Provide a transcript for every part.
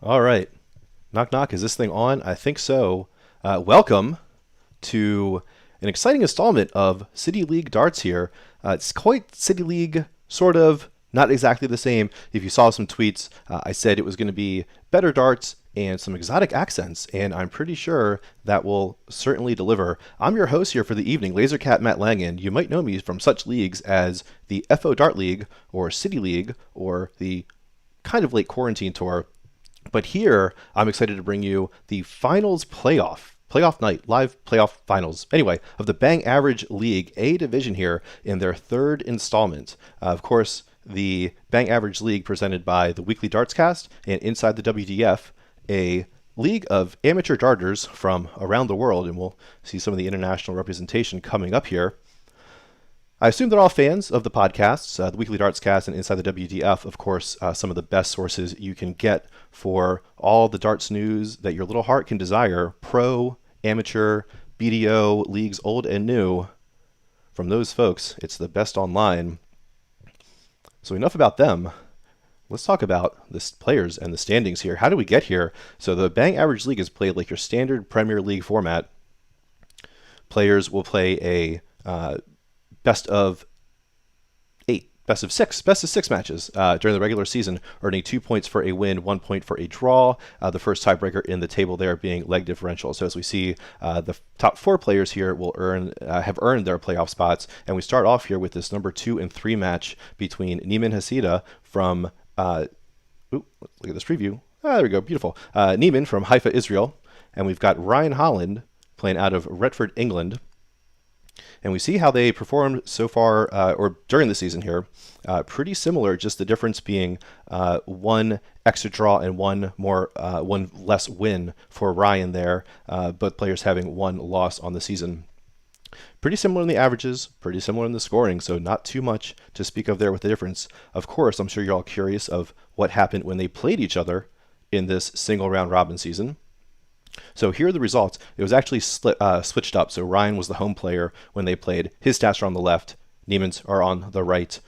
All right. Knock, knock. Is this thing on? I think so. Welcome to an exciting installment of City League Darts here. It's quite City League, sort of, not exactly the same. If you saw some tweets, I said it was going to be better darts and some exotic accents, and I'm pretty sure that will certainly deliver. I'm your host here for the evening, Lasercat Matt Langen. You might know me from such leagues as the FO Dart League, or City League, or the kind of late quarantine tour. But here, I'm excited to bring you the finals playoff night, live playoff finals. Anyway, of the Bang Average League A division here in their third installment. Of course, the Bang Average League presented by the Weekly Dartscast and Inside the WDF, a league of amateur darters from around the world, and we'll see some of the international representation coming up here. I assume they're all fans of the podcasts, the Weekly Dartscast and Inside the WDF, of course, some of the best sources you can get for all the darts news that your little heart can desire, pro, amateur, BDO, leagues old and new. From those folks, it's the best online. So enough about them. Let's talk about the players and the standings here. How do we get here? So the Bang Average League is played like your standard Premier League format. Players will play a best of six matches during the regular season, earning 2 points for a win, 1 point for a draw. The first tiebreaker in the table there being leg differential. So as we see, the top four players here will have earned their playoff spots, and we start off here with this number 2 and 3 match between Neiman Hasida from. Look at this preview. There we go, beautiful. Neiman from Haifa, Israel, and we've got Ryan Holland playing out of Retford, England. And we see how they performed so far, or during the season here, pretty similar, just the difference being one extra draw and one less win for Ryan there, both players having one loss on the season. Pretty similar in the averages, pretty similar in the scoring, so not too much to speak of there with the difference. Of course, I'm sure you're all curious of what happened when they played each other in this single round robin season. So here are the results. It was actually switched up. So Ryan was the home player when they played. His stats are on the left. Neiman's are on the right.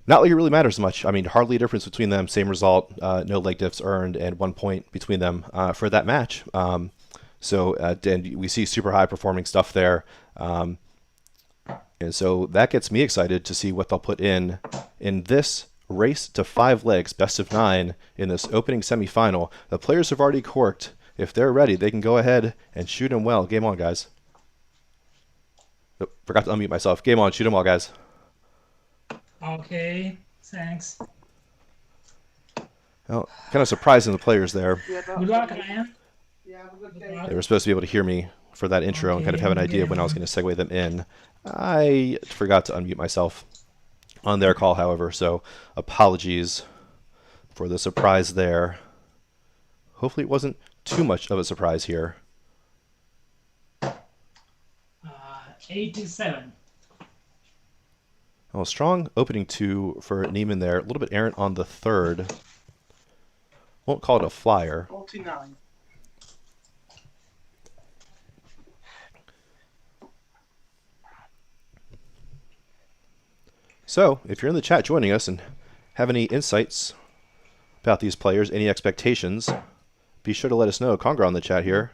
Not like it really matters much. I mean, hardly a difference between them. Same result. No leg diffs earned and 1 point between them for that match. And we see super high performing stuff there. And so that gets me excited to see what they'll put in this race to 5 legs, best of 9 in this opening semifinal. The players have already corked. If they're ready, they can go ahead and shoot them well. Game on, guys. Oh, forgot to unmute myself. Game on. Shoot them well, guys. Okay, thanks. Well, kind of surprising the players there. Good luck, Ryan. They were supposed to be able to hear me for that intro and kind of have an idea of when I was going to segue them in. I forgot to unmute myself on their call, however, so apologies for the surprise there. Hopefully it wasn't too much of a surprise here. 87. Well, strong opening 2 for Neiman there. A little bit errant on the third. Won't call it a flyer. 49. So, if you're in the chat joining us and have any insights about these players, any expectations, be sure to let us know. Congra on the chat here,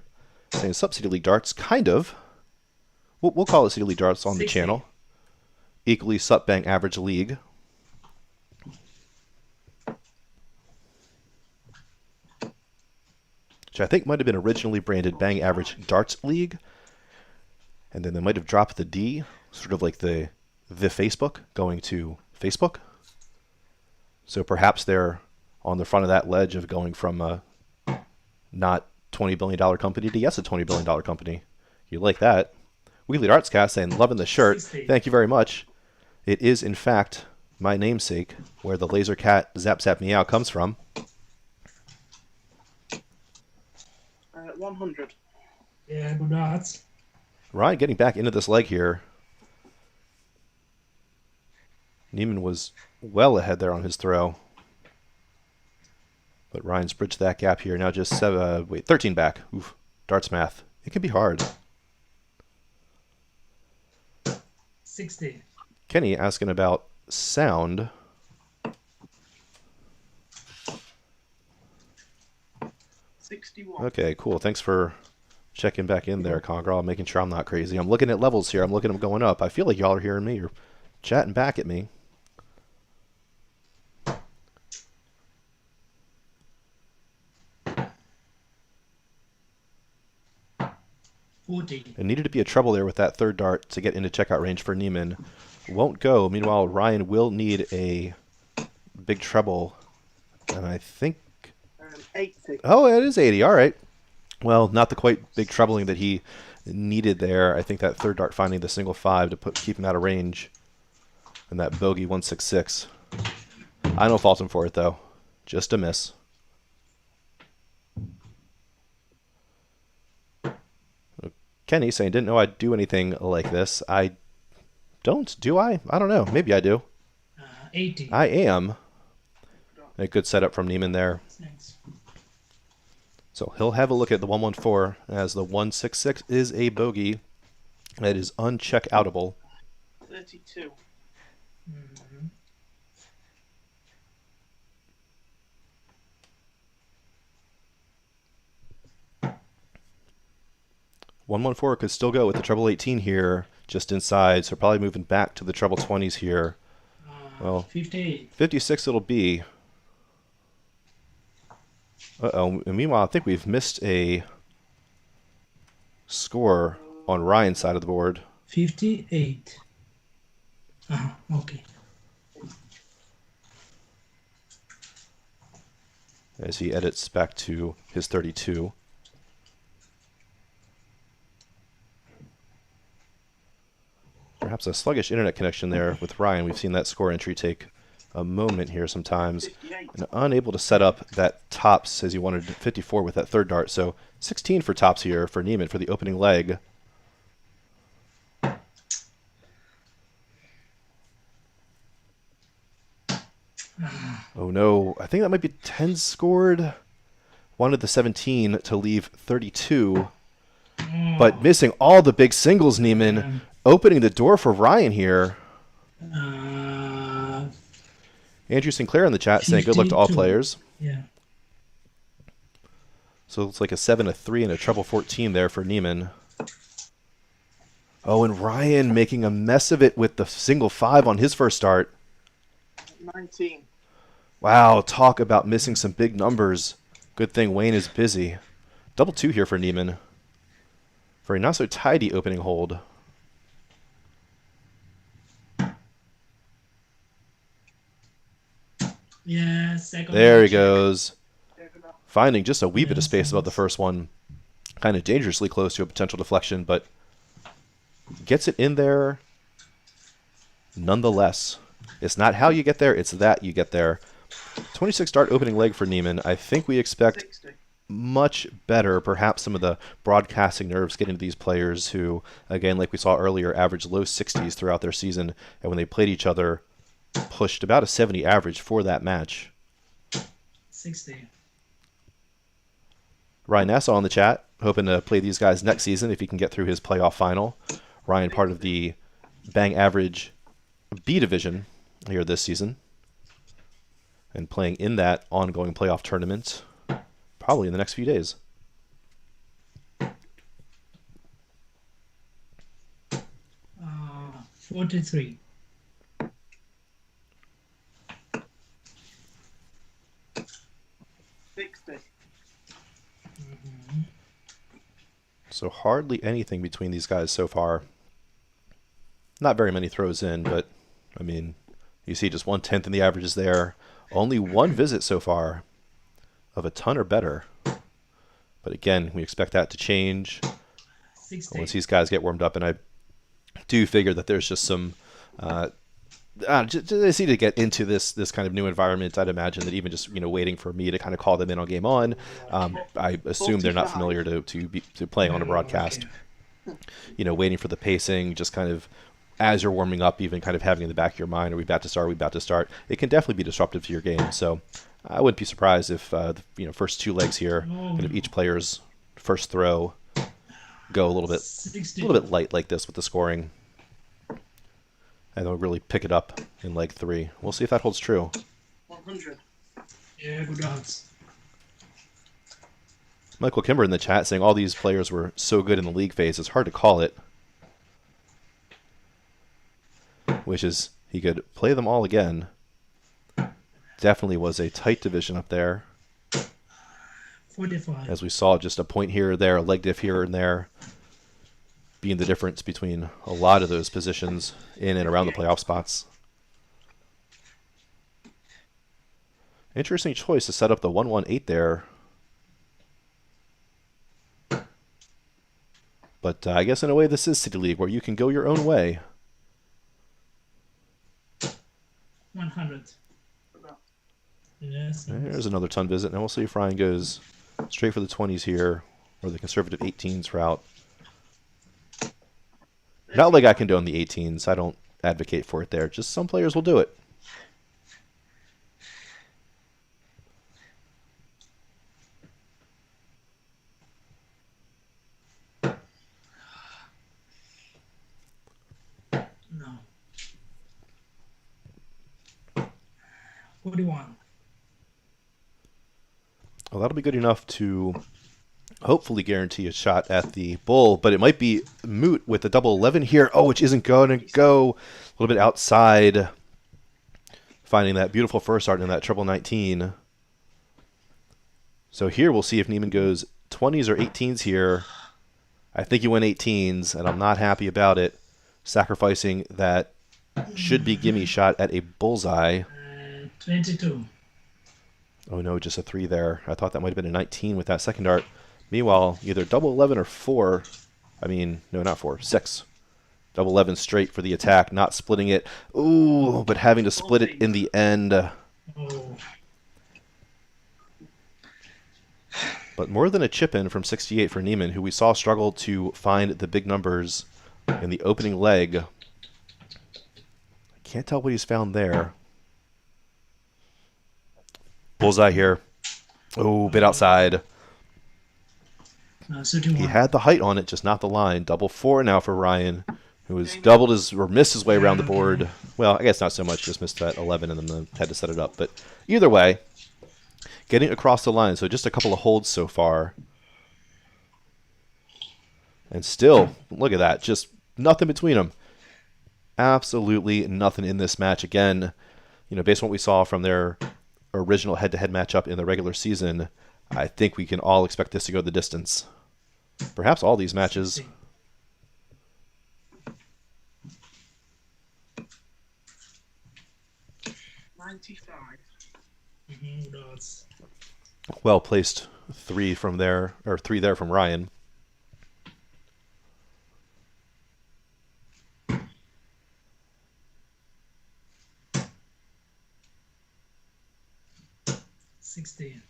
saying Sup City League Darts, kind of. We'll call it City League Darts on 60. the channel. Equally Sup Bang Average League. Which I think might have been originally branded Bang Average Darts League. And then they might have dropped the D, sort of like the Facebook, going to Facebook. So perhaps they're on the front of that ledge of going from not $20 billion company to yes, a $20 billion company. You like that. Weekly Dartscast saying, loving the shirt. Thank you very much. It is, in fact, my namesake, where the laser cat Zap Zap Meow comes from. 100. Yeah, good odds. Ryan getting back into this leg here. Neiman was well ahead there on his throw. But Ryan's bridged that gap here. Now just 13 back. Oof. Darts math. It can be hard. 60. Kenny asking about sound. 61. Okay, cool. Thanks for checking back in there, Congrall, making sure I'm not crazy. I'm looking at levels here. I'm looking at them going up. I feel like y'all are hearing me. You're chatting back at me. 40. It needed to be a trouble there with that third dart to get into checkout range for Neiman. Won't go. Meanwhile, Ryan will need a big treble. And I think... 80. Oh, it is 80. All right. Well, not the quite big trebling that he needed there. I think that third dart finding the single 5 to keep him out of range. And that bogey 166. I don't fault him for it, though. Just a miss. Kenny saying, didn't know I'd do anything like this. I don't, do I? I don't know. Maybe I do. 80. I am. A good setup from Neiman there. Thanks. So he'll have a look at the 114 as the 166 is a bogey that is uncheck-outable. 32. Mm-hmm. One 114 could still go with the treble 18 here, just inside, so probably moving back to the treble 20s here. Well, 58. 56 it'll be. Uh-oh, and meanwhile, I think we've missed a score on Ryan's side of the board. 58. Okay. As he edits back to his 32. Perhaps a sluggish internet connection there with Ryan. We've seen that score entry take a moment here sometimes. 58. And unable to set up that tops as he wanted 54 with that third dart. So 16 for tops here for Neiman for the opening leg. Oh no, I think that might be 10 scored. Wanted the 17 to leave 32. But missing all the big singles, Neiman. Opening the door for Ryan here. Andrew Sinclair in the chat saying good luck to all 52. players. Yeah. So it's like a 7, a 3, and a treble 14 there for Neiman. Oh, and Ryan making a mess of it with the single 5 on his first start. 19. Wow, talk about missing some big numbers. Good thing Wayne is busy. Double 2 here for Neiman. For a not so tidy opening hold. Yeah, second. There he check. goes. Fair enough. Finding just a wee bit of Yes, space above the yes. first one. Kind of dangerously close to a potential deflection, but gets it in there nonetheless. It's not how you get there, it's that you get there. 26 dart opening leg for Neiman. I think we expect 60. much better. Perhaps some of the broadcasting nerves get into these players who, again, like we saw earlier, averaged low 60s throughout their season, and when they played each other, pushed about a 70 average for that match. 60. Ryan Nassau in the chat, hoping to play these guys next season if he can get through his playoff final. Ryan, part of the Bang Average B division here this season, and playing in that ongoing playoff tournament probably in the next few days. Uh, 43. So hardly anything between these guys so far. Not very many throws in, but I mean, you see just 1/10 in the averages there. Only one visit so far of a ton or better. But again, we expect that to change 60. once these guys get warmed up, and I do figure that there's just some just need to get into this kind of new environment. I'd imagine that even just waiting for me to kind of call them in on game on, I assume they're not familiar to playing on a broadcast. Waiting for the pacing, just kind of as you're warming up, even kind of having in the back of your mind, are we about to start? Are we about to start? It can definitely be disruptive to your game. So I wouldn't be surprised if first two legs here, kind of each player's first throw, go a little bit light like this with the scoring. And they'll really pick it up in leg 3. We'll see if that holds true. 100. Yeah, good odds. Michael Kimber in the chat saying all these players were so good in the league phase. It's hard to call it. Wishes he could play them all again. Definitely was a tight division up there. 45. As we saw, just a point here or there, a leg diff here and there, being the difference between a lot of those positions in and around the playoff spots. Interesting choice to set up the 1-1-8 there. But I guess in a way this is City League, where you can go your own way. 100. Yes. There's another ton visit. Now we'll see if Ryan goes straight for the 20s here, or the conservative 18s route. Not like I condone the 18s. I don't advocate for it there. Just some players will do it. No. 41. Well, that'll be good enough to hopefully guarantee a shot at the bull, but it might be moot with the double 11 here. Oh, which isn't going to go. A little bit outside. Finding that beautiful first art in that triple 19. So here we'll see if Neiman goes 20s or 18s here. I think he went 18s, and I'm not happy about it. Sacrificing that should be gimme shot at a bullseye. 22. Oh no, just a 3 there. I thought that might have been a 19 with that second art. Meanwhile, either double 11 or 4. I mean, no, not 4. 6. Double 11 straight for the attack, not splitting it. Ooh, but having to split it in the end. Oh. But more than a chip in from 68 for Neiman, who we saw struggle to find the big numbers in the opening leg. I can't tell what he's found there. Bullseye here. Oh, bit outside. Shooting He one. had the height on it, just not the line. Double 4 now for Ryan, who has doubled his, or missed his way around the board. Well, I guess not so much, just missed that 11 and then had to set it up. But either way, getting across the line. So just a couple of holds so far. And still, look at that, just nothing between them. Absolutely nothing in this match. Again, you know, based on what we saw from their original head-to-head matchup in the regular season, I think we can all expect this to go the distance. Perhaps all these matches. 95. Dots. Well placed 3 from there, or 3 there from Ryan. $16.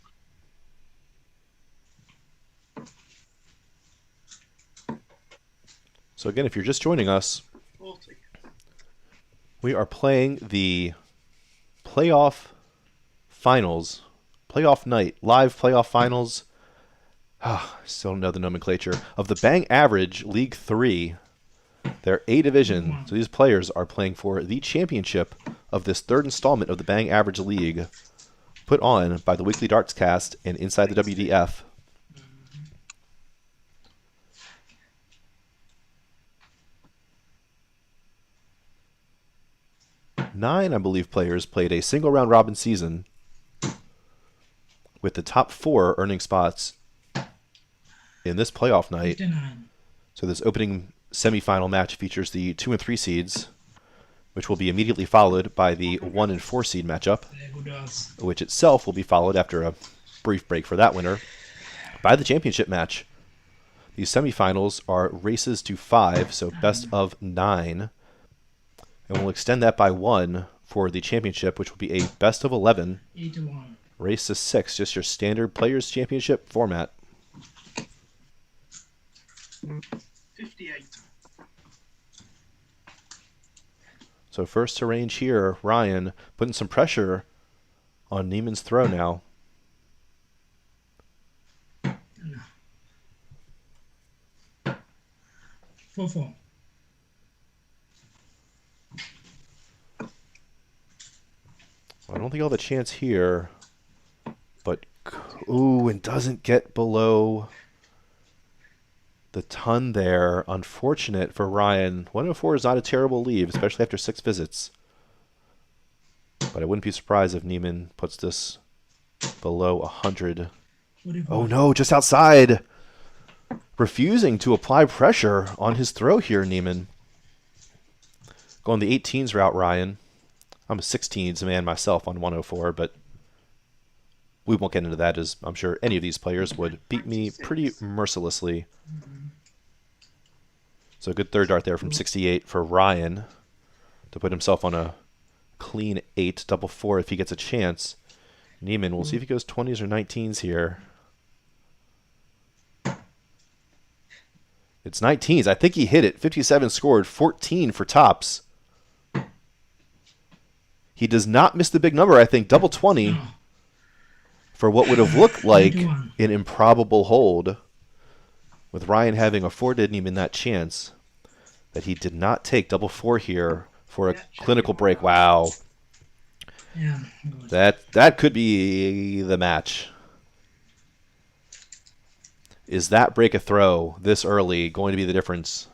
So again, if you're just joining us, 40. we are playing the playoff finals, playoff night, live playoff finals. Still don't know the nomenclature of the Bang Average League 3. They're A division, so these players are playing for the championship of this third installment of the Bang Average League, put on by the Weekly Dartscast and Inside the WDF. Nine, I believe, players played a single round robin season, with the top 4 earning spots in this playoff night. 59. So this opening semifinal match features the 2 and 3 seeds, which will be immediately followed by the 1 and 4 seed matchup, Dots. which itself will be followed after a brief break for that winner by the championship match. These semifinals are races to 5, so best of 9. And we'll extend that by 1 for the championship, which will be a best of 11, 81. race to 6, just your standard Players' Championship format. 58. So first to range here, Ryan, putting some pressure on Neiman's throw now. No. 4-4. I don't think I'll have a chance here, but Ooh, and doesn't get below the ton there. Unfortunate for Ryan. 104 is not a terrible leave, especially after 6 visits. But I wouldn't be surprised if Neiman puts this below 100. Oh no, just outside. Refusing to apply pressure on his throw here, Neiman. Going the 18s route, Ryan. I'm a 16s man myself on 104, but we won't get into that, as I'm sure any of these players would beat me pretty mercilessly. So a good third dart there from 68 for Ryan to put himself on a clean 8, double 4 if he gets a chance. Neiman, we'll see if he goes 20s or 19s here. It's 19s. I think he hit it. 57 scored, 14 for tops. He does not miss the big number, I think. Double 20 for what would have looked like an improbable hold, with Ryan having afforded Neiman that chance. That he did not take double 4 here for a clinical break. Wow. Yeah. That could be the match. Is that break a throw this early going to be the difference?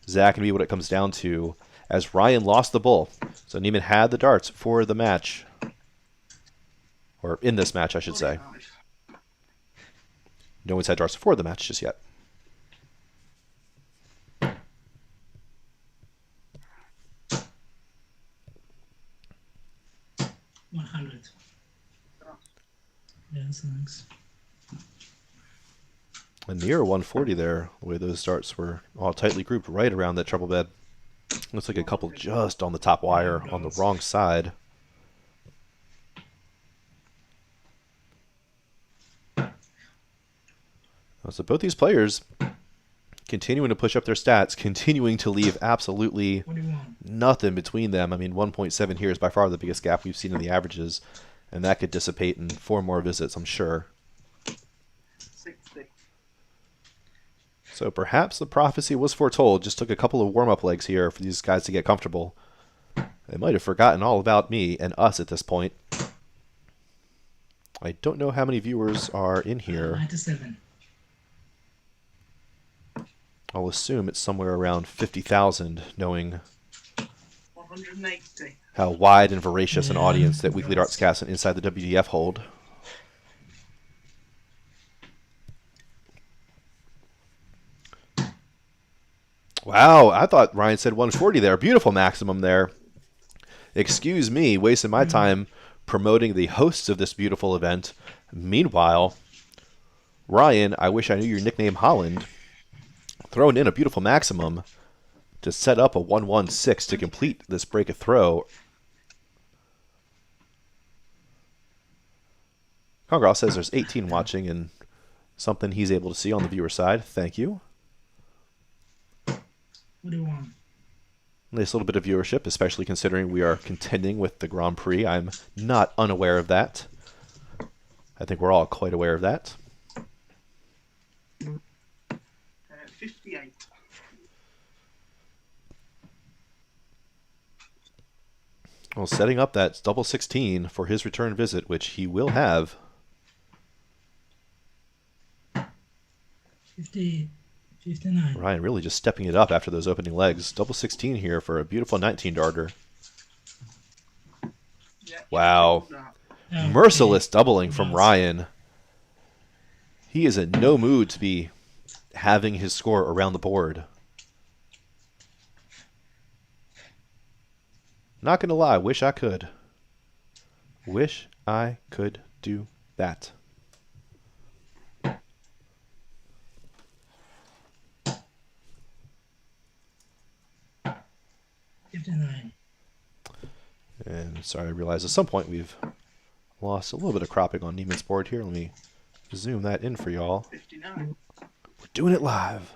Is that going to be what it comes down to? As Ryan lost the bull. So Neiman had the darts for the match. Or in this match, I should say. No one's had darts for the match just yet. $100. Yeah, thanks. A near 140 there, the way those darts were all tightly grouped right around that treble bed. Looks like a couple just on the top wire on the wrong side. So both these players continuing to push up their stats, continuing to leave absolutely nothing between them. I mean, 1.7 here is by far the biggest gap we've seen in the averages, and that could dissipate in 4 more visits, I'm sure. 60. So perhaps the prophecy was foretold. Just took a couple of warm-up legs here for these guys to get comfortable. They might have forgotten all about me and us at this point. I don't know how many viewers are in here. 97. I'll assume it's somewhere around 50,000, knowing 180. how wide and voracious an audience that Weekly Dartscast and Inside the WDF hold. Wow, I thought Ryan said 140 there. Beautiful maximum there. Excuse me, wasting my time promoting the hosts of this beautiful event. Meanwhile, Ryan, I wish I knew your nickname, Holland, throwing in a beautiful maximum to set up a 116 to complete this break of throw. Congress says there's 18 watching and something he's able to see on the viewer side. Thank you. What do you want? Nice little bit of viewership, especially considering we are contending with the Grand Prix. I'm not unaware of that. I think we're all quite aware of that. 58. Well, setting up that double 16 for his return visit, which he will have. 50, 59. Ryan really just stepping it up after those opening legs. Double 16 here for a beautiful 19 darter. Yeah, Wow. Merciless doubling from Ryan. He is in no mood to be having his score around the board. Not gonna lie, wish I could. Wish I could do that. $59. And sorry, I realize at some point we've lost a little bit of cropping on Neiman's board here. Let me zoom that in for y'all. 59. We're doing it live.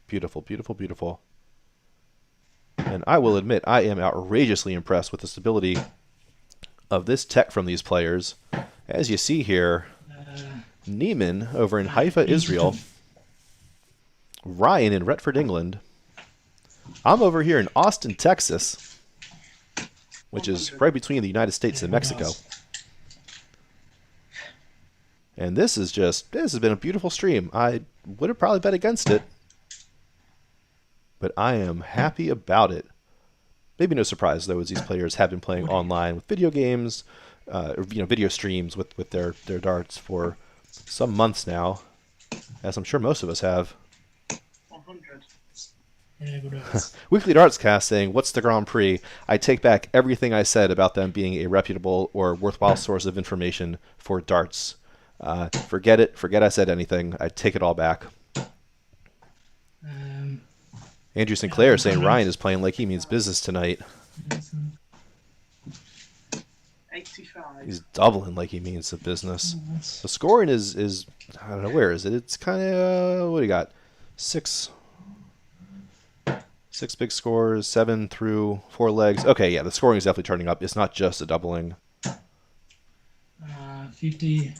Beautiful, beautiful, beautiful. And I will admit, I am outrageously impressed with the stability of this tech from these players. As you see here, Neiman over in Haifa, Israel. Ryan in Retford, England. I'm over here in Austin, Texas, which is right between the United States and Mexico. And this has been a beautiful stream. I would have probably bet against it, but I am happy about it. Maybe no surprise, though, as these players have been playing online with video games, or, video streams with their darts for some months now, as I'm sure most of us have. 100. Yeah, good odds. Weekly Dartscast saying, what's the Grand Prix? I take back everything I said about them being a reputable or worthwhile source of information for darts. Forget it. Forget I said anything. I take it all back. Andrew Sinclair saying Ryan is playing like he means business tonight. 85. He's doubling like he means the business. The scoring is I don't know, where is it? It's kind of, what do you got? Six big scores, 7 through 4 legs. Okay, yeah, the scoring is definitely turning up. It's not just a doubling. 58.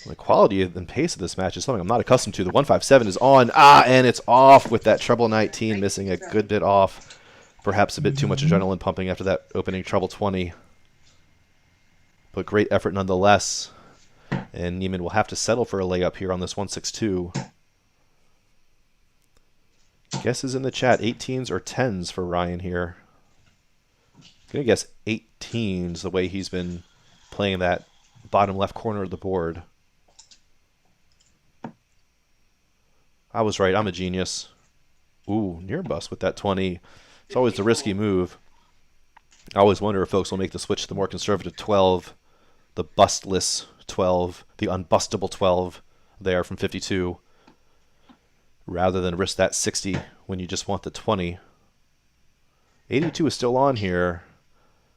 The quality and pace of this match is something I'm not accustomed to. The 157 is on. And it's off with that treble 19, missing a good bit off. Perhaps a bit too much adrenaline pumping after that opening treble 20. But great effort nonetheless. And Neiman will have to settle for a layup here on this 162. Guesses in the chat, 18s or 10s for Ryan here. Gonna guess 18s the way he's been playing that bottom left corner of the board. I was right, I'm a genius. Ooh, near bust with that 20. It's always the risky move. I always wonder if folks will make the switch to the more conservative 12, the bustless 12, the unbustable 12 there from 52, rather than risk that 60 when you just want the 20. 82 is still on here.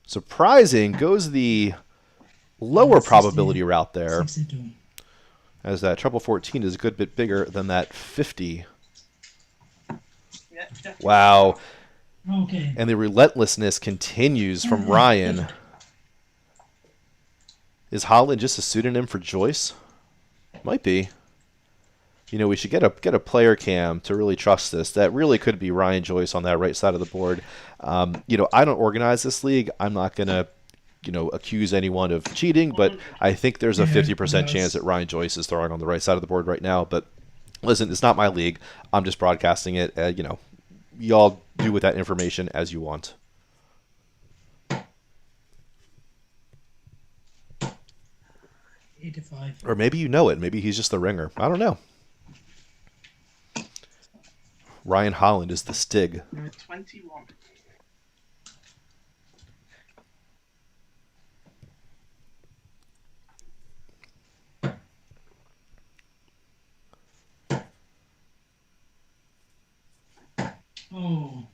Surprising, goes the lower probability route there, 62. as that treble 14 is a good bit bigger than that 50. Yeah, definitely. Wow. Okay. And the relentlessness continues from Ryan. Is Holland just a pseudonym for Joyce? Might be. We should get a player cam to really trust this. That really could be Ryan Joyce on that right side of the board. I don't organize this league. I'm not going to, accuse anyone of cheating, but I think there's a 50% chance that Ryan Joyce is throwing on the right side of the board right now. But listen, it's not my league. I'm just broadcasting it. Y'all do with that information as you want. 85. Or maybe you know it. Maybe he's just the ringer. I don't know. Ryan Holland is the Stig. 21. Oh,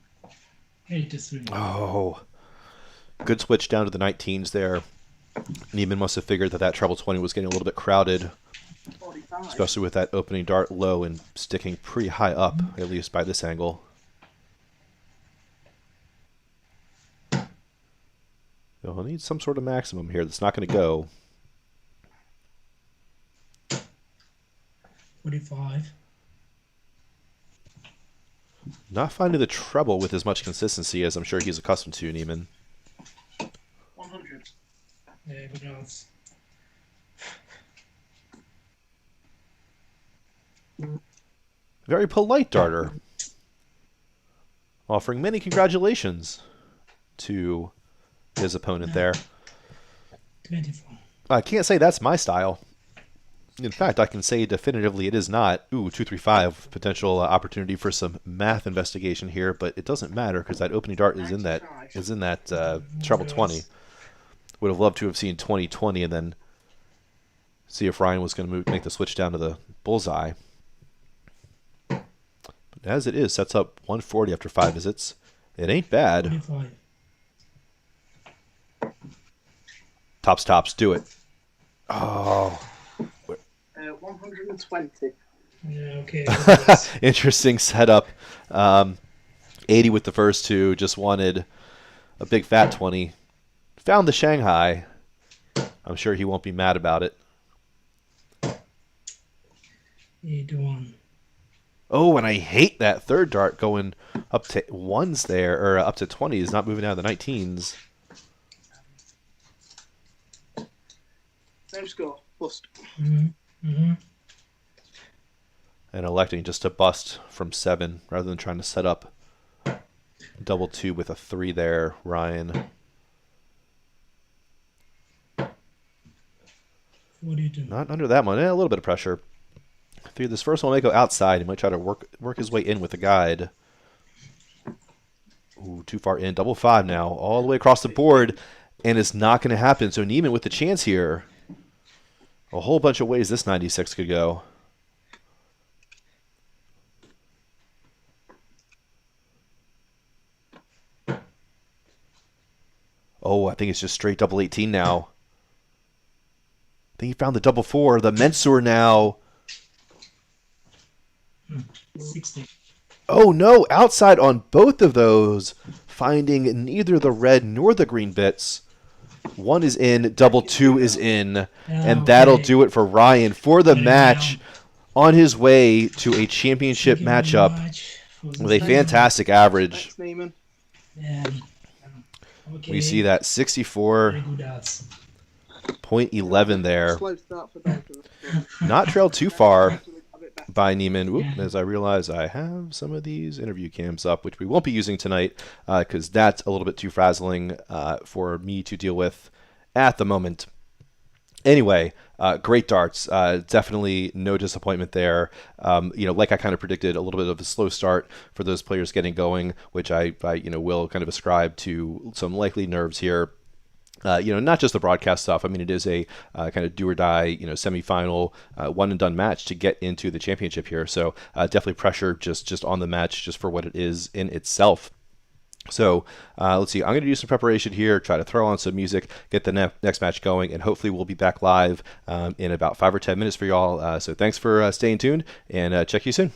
83. Oh, good switch down to the 19s there. Neiman must have figured that treble 20 was getting a little bit crowded, 45. especially with that opening dart low and sticking pretty high up, at least by this angle. He'll need some sort of maximum here that's not going to go. 45. Not finding the treble with as much consistency as I'm sure he's accustomed to, Neiman. 100. Yeah, good odds. Very polite darter. Offering many congratulations to his opponent there. 24. I can't say that's my style. In fact, I can say definitively it is not. Ooh, 235, potential opportunity for some math investigation here, but it doesn't matter because that opening dart is in that treble 20. Would have loved to have seen 20-20 and then see if Ryan was going to make the switch down to the bullseye. But as it is, sets up 140 after 5 visits. It ain't bad. 45. Tops, do it. Oh. 120. Yeah, okay. Good odds. Interesting setup. 80 with the first two. Just wanted a big fat 20. Found the Shanghai. I'm sure he won't be mad about it. 81. Oh, and I hate that third dart going up to ones there, or up to 20s, not moving out of the 19s. No score. Bust. Mm-hmm. And electing just to bust from 7 rather than trying to set up double 2 with a 3 there, Ryan. 42. Not under that one. A little bit of pressure. Figure this first one might go outside. He might try to work his way in with the guide. Ooh, too far in. Double 5 now, all the way across the board, and it's not going to happen. So Neiman with the chance here. A whole bunch of ways this 96 could go. Oh, I think it's just straight double 18 now. I think he found the double 4. The Mensur now. 60. Oh no, outside on both of those, finding neither the red nor the green bits. 1 is in, double 2 is in, and that'll do it for Ryan for the match on his way to a championship Thank you very matchup much for with a this fantastic average. Thanks, Neiman. time. Okay. We see that Very 64.11 good odds. there. Slow start for both of us. Not trailed too far A bit better. by Neiman. Oop, as I realize I have some of these interview cams up, which we won't be using tonight because that's a little bit too frazzling for me to deal with at the moment. Anyway, great darts. Definitely no disappointment there. Like I kind of predicted, a little bit of a slow start for those players getting going, which I will kind of ascribe to some likely nerves here. Not just the broadcast stuff. I mean, it is a kind of do or die, semifinal, one and done match to get into the championship here. So definitely pressure just on the match, just for what it is in itself. So let's see. I'm going to do some preparation here, try to throw on some music, get the next match going, and hopefully we'll be back live in about 5 or 10 minutes for y'all. So thanks for staying tuned, and check you soon.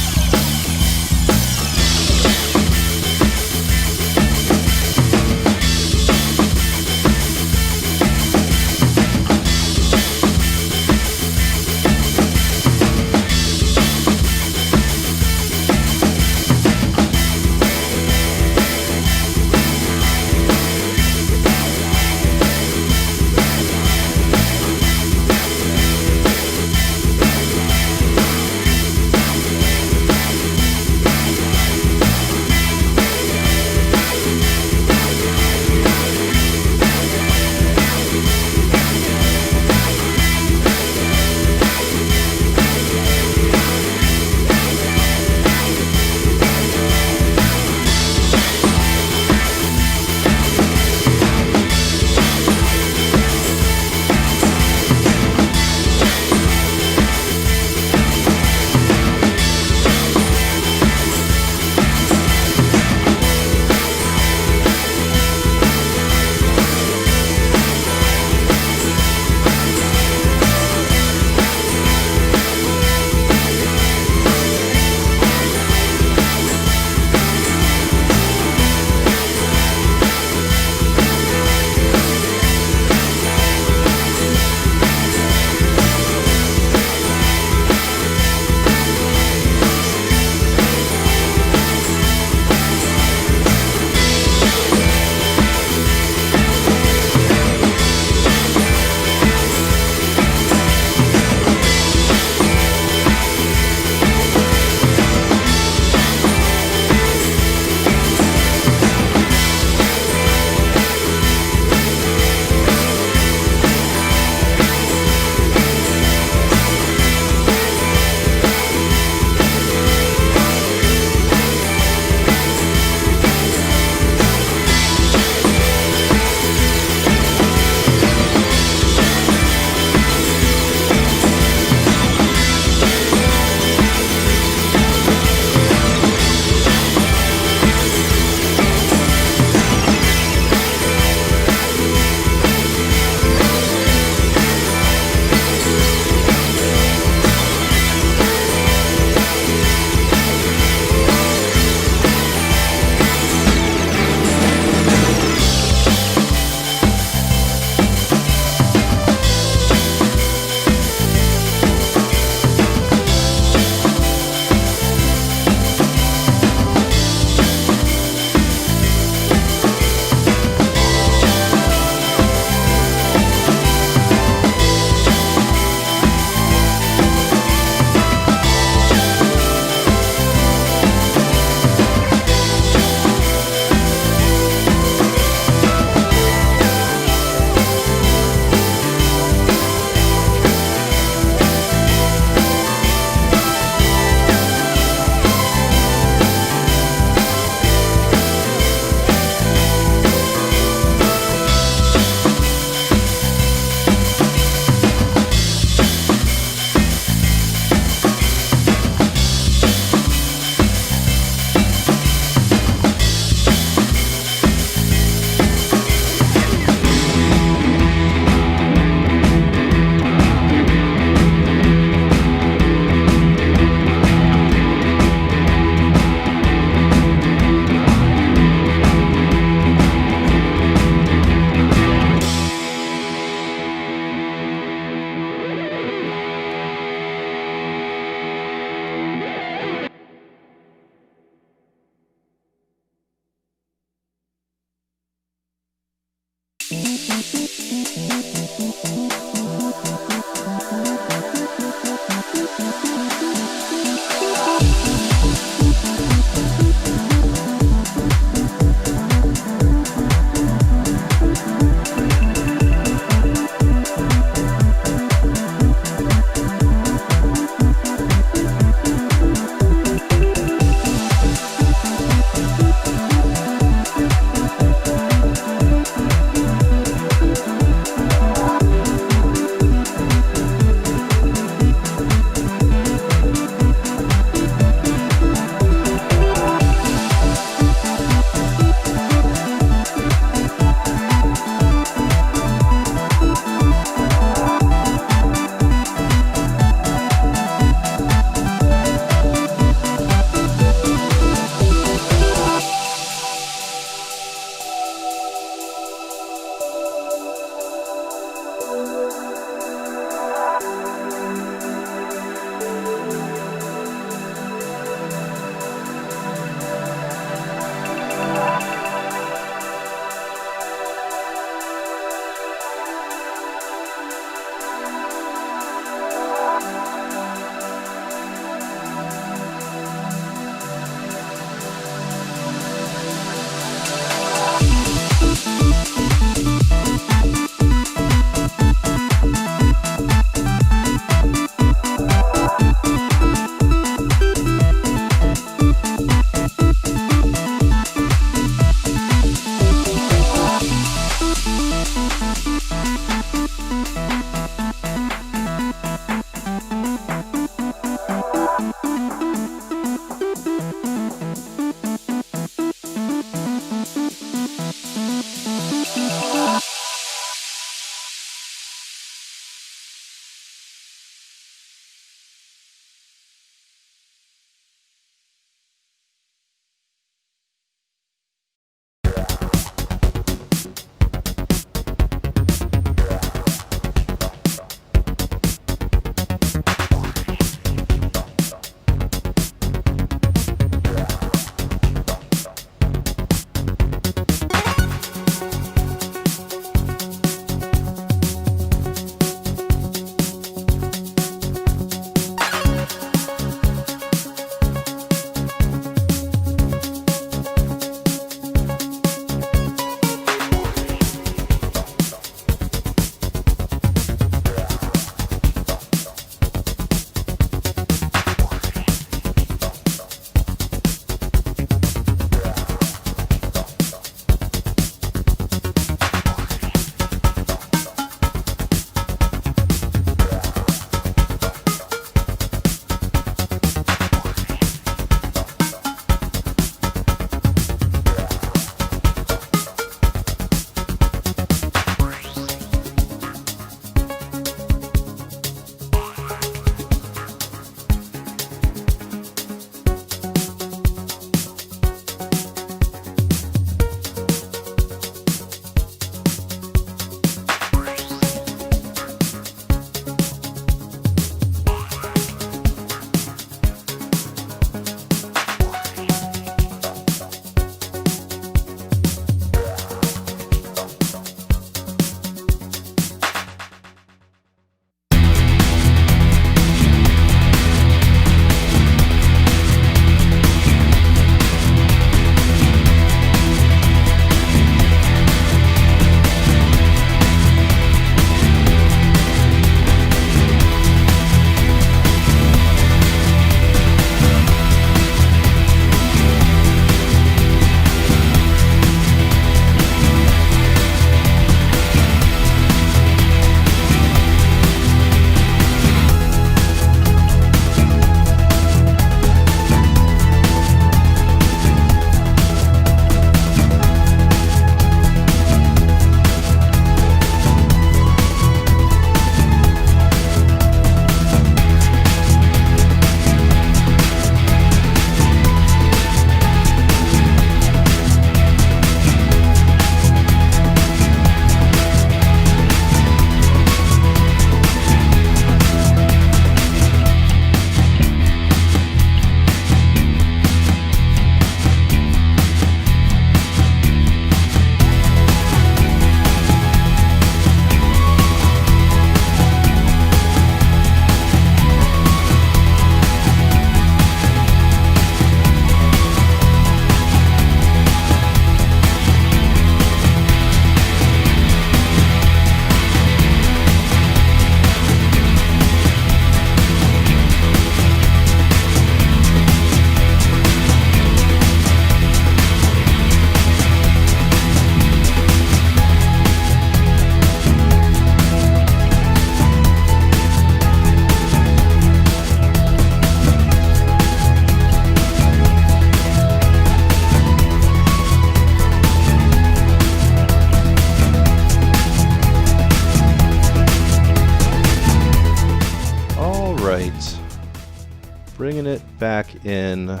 back in.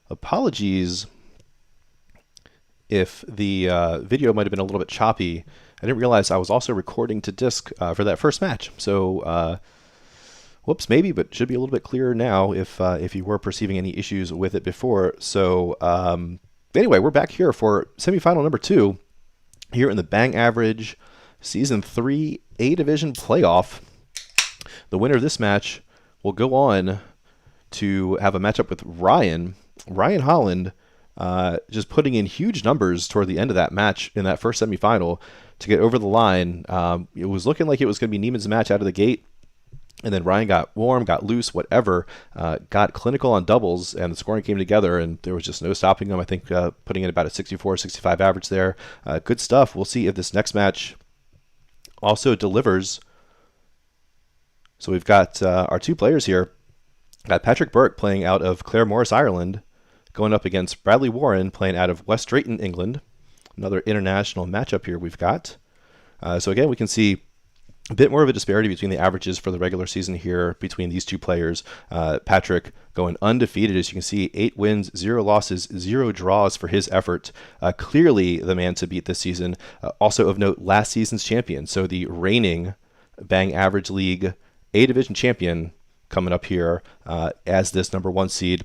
Apologies if the video might have been a little bit choppy. I didn't realize I was also recording to disk for that first match. So, whoops, maybe, but should be a little bit clearer now if you were perceiving any issues with it before. So, anyway, we're back here for semifinal number 2 here in the Bang Average Season 3 A Division Playoff. The winner of this match will go on to have a matchup with Ryan Holland, just putting in huge numbers toward the end of that match in that first semifinal to get over the line. It was looking like it was going to be Neiman's match out of the gate, and then Ryan got warm, got loose, whatever, got clinical on doubles, and the scoring came together, and there was just no stopping him. I think putting in about a 64, 65 average there. Good stuff. We'll see if this next match also delivers. So we've got our 2 players here. Got Patrick Burke playing out of Claremorris, Ireland, going up against Bradley Warren playing out of West Drayton, England. Another international matchup here we've got. So again, we can see a bit more of a disparity between the averages for the regular season here between these 2 players. Patrick going undefeated, as you can see, 8 wins, 0 losses, 0 draws for his effort. Clearly the man to beat this season. Also of note, last season's champion. So the reigning Bang Average League A Division champion coming up here as this number 1 seed.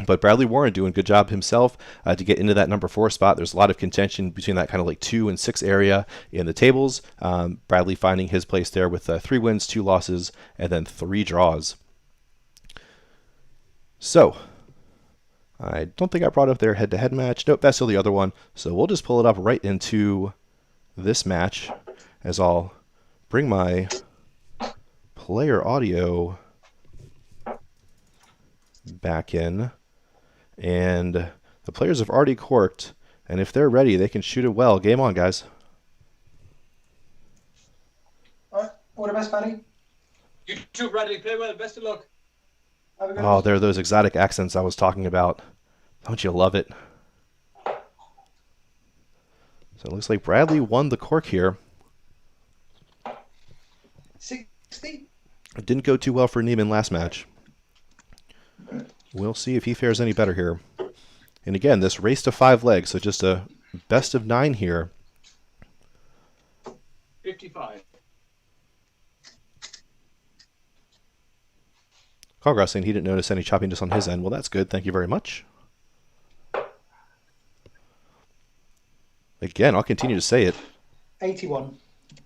But Bradley Warren doing a good job himself to get into that number 4 spot. There's a lot of contention between that kind of like 2 and 6 area in the tables. Bradley finding his place there with 3 wins, 2 losses, and then 3 draws. So, I don't think I brought up their head-to-head match. Nope, that's still the other one. So we'll just pull it up right into this match as I'll bring my player audio back in, and the players have already corked, and if they're ready they can shoot it well. Game on, guys. Alright, all the best, Paddy. You too, Bradley. Play well. Best of luck. Have a good Oh, one. they're those exotic accents I was talking about. Don't you love it? So it looks like Bradley won the cork here. 60. It didn't go too well for Neiman last match. We'll see if he fares any better here. And again, this race to 5 legs, so just a best of 9 here. 55. Congress saying he didn't notice any choppiness on his end. Well, that's good. Thank you very much. Again, I'll continue to say it. 81.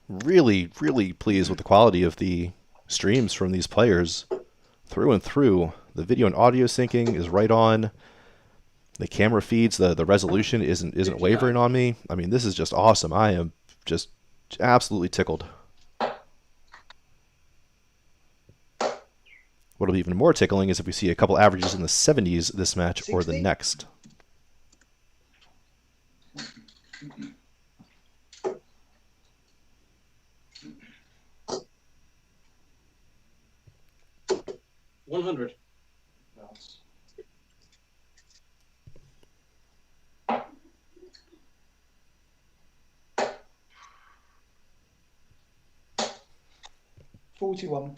Really, really pleased with the quality of the streams from these players through and through. The video and audio syncing is right on. The camera feeds, the resolution isn't wavering on me. I mean, this is just awesome. I am just absolutely tickled. What'll be even more tickling is if we see a couple averages in the 70s this match or the 60? next. $100. $41.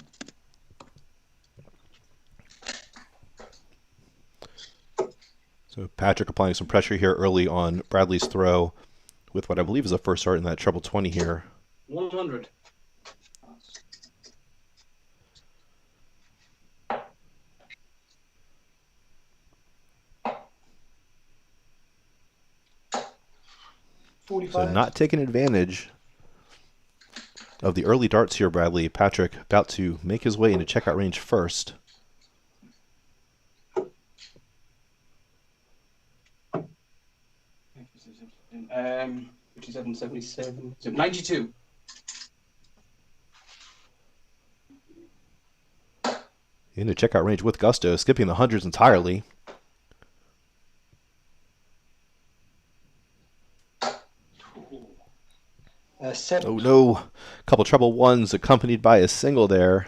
So Patrick applying some pressure here early on Bradley's throw with what I believe is a first start in that treble 20 here. 100. So 45. not taking advantage of the early darts here, Bradley. Patrick about to make his way into checkout range first. Um, 57, 77, 92. Into checkout range with gusto, skipping the hundreds entirely. Seven. Oh no, couple treble ones accompanied by a single there.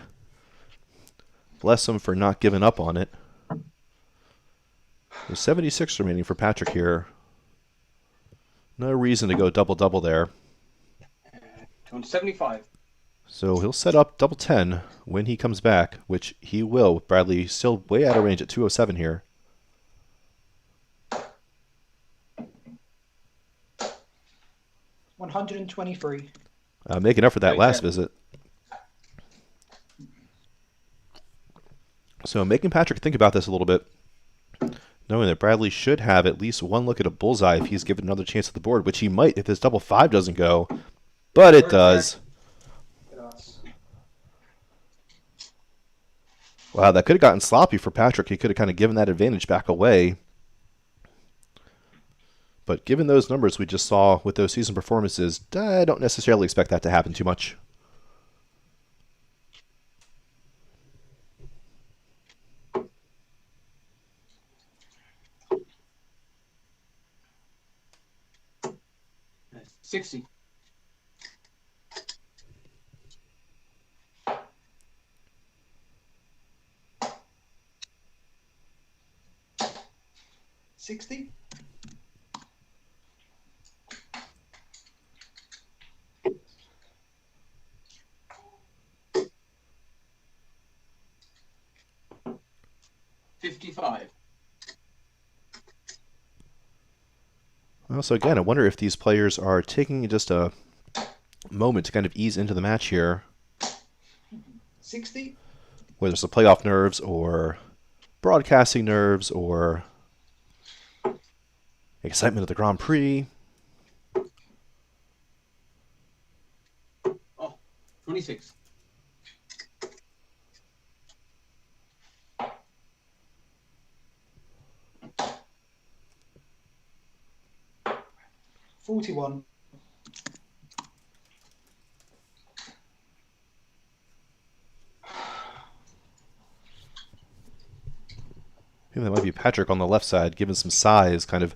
Bless him for not giving up on it. There's 76 remaining for Patrick here. No reason to go double-double there. 275. So he'll set up double 10 when he comes back, which he will, with Bradley still way out of range at 207 here. $123. Making up for that last 37. visit. So making Patrick think about this a little bit, knowing that Bradley should have at least one look at a bullseye if he's given another chance at the board, which he might if this double 5 doesn't go, but it does. Wow, that could have gotten sloppy for Patrick. He could have kind of given that advantage back away. But given those numbers we just saw with those season performances, I don't necessarily expect that to happen too much. Uh, 60. $60. $55. Well, so again, I wonder if these players are taking just a moment to kind of ease into the match here, 60. whether it's the playoff nerves or broadcasting nerves or excitement of the Grand Prix. Oh, 26. $41. I think that might be Patrick on the left side, given some size, kind of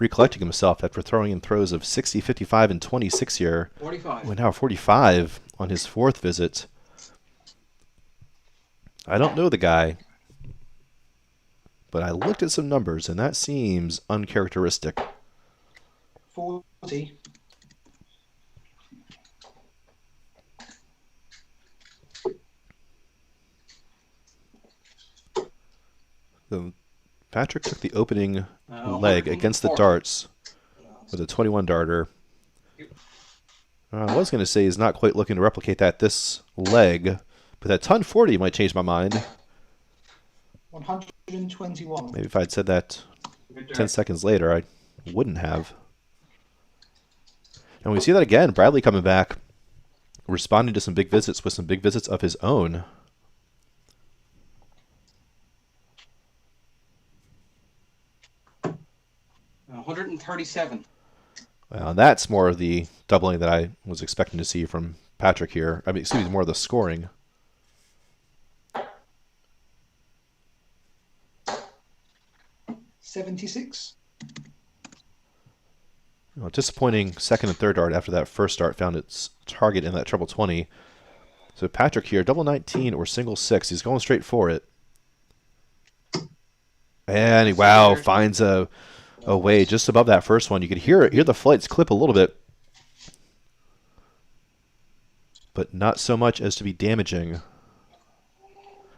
recollecting himself after throwing in throws of 60, 55, and 26 here. 45. Well, now 45 on his fourth visit. I don't know the guy, but I looked at some numbers, and that seems uncharacteristic. 40. So Patrick took the opening Uh, leg against the 140. darts with a 21 darter. I was going to say he's not quite looking to replicate that this leg, but that ton 40 might change my mind. 121. Maybe if I'd said that Good 10 dart. seconds later, I wouldn't have. And we see that again, Bradley coming back, responding to some big visits with some big visits of his own. Uh, 137. Well, and that's more of the doubling that I was expecting to see from Patrick here. I mean, excuse me, more of the scoring. $76. Disappointing second and third dart after that first dart found its target in that treble 20. So Patrick here, double 19 or single 6. He's going straight for it. And he, wow, finds a way just above that first one. You could hear the flights clip a little bit, but not so much as to be damaging.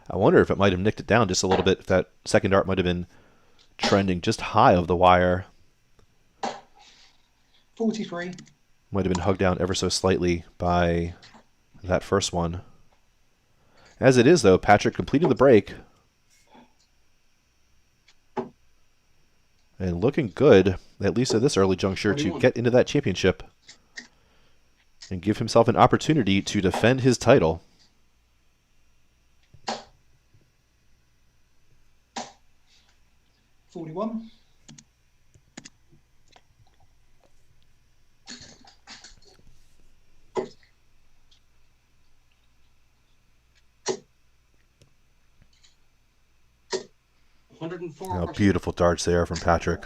I wonder if it might have nicked it down just a little bit, if that second dart might have been trending just high of the wire. 43. Might have been hugged down ever so slightly by that first one. As it is, though, Patrick completing the break. And looking good, at least at this early juncture, to 41. get into that championship and give himself an opportunity to defend his title. $41. Oh, beautiful darts there from Patrick.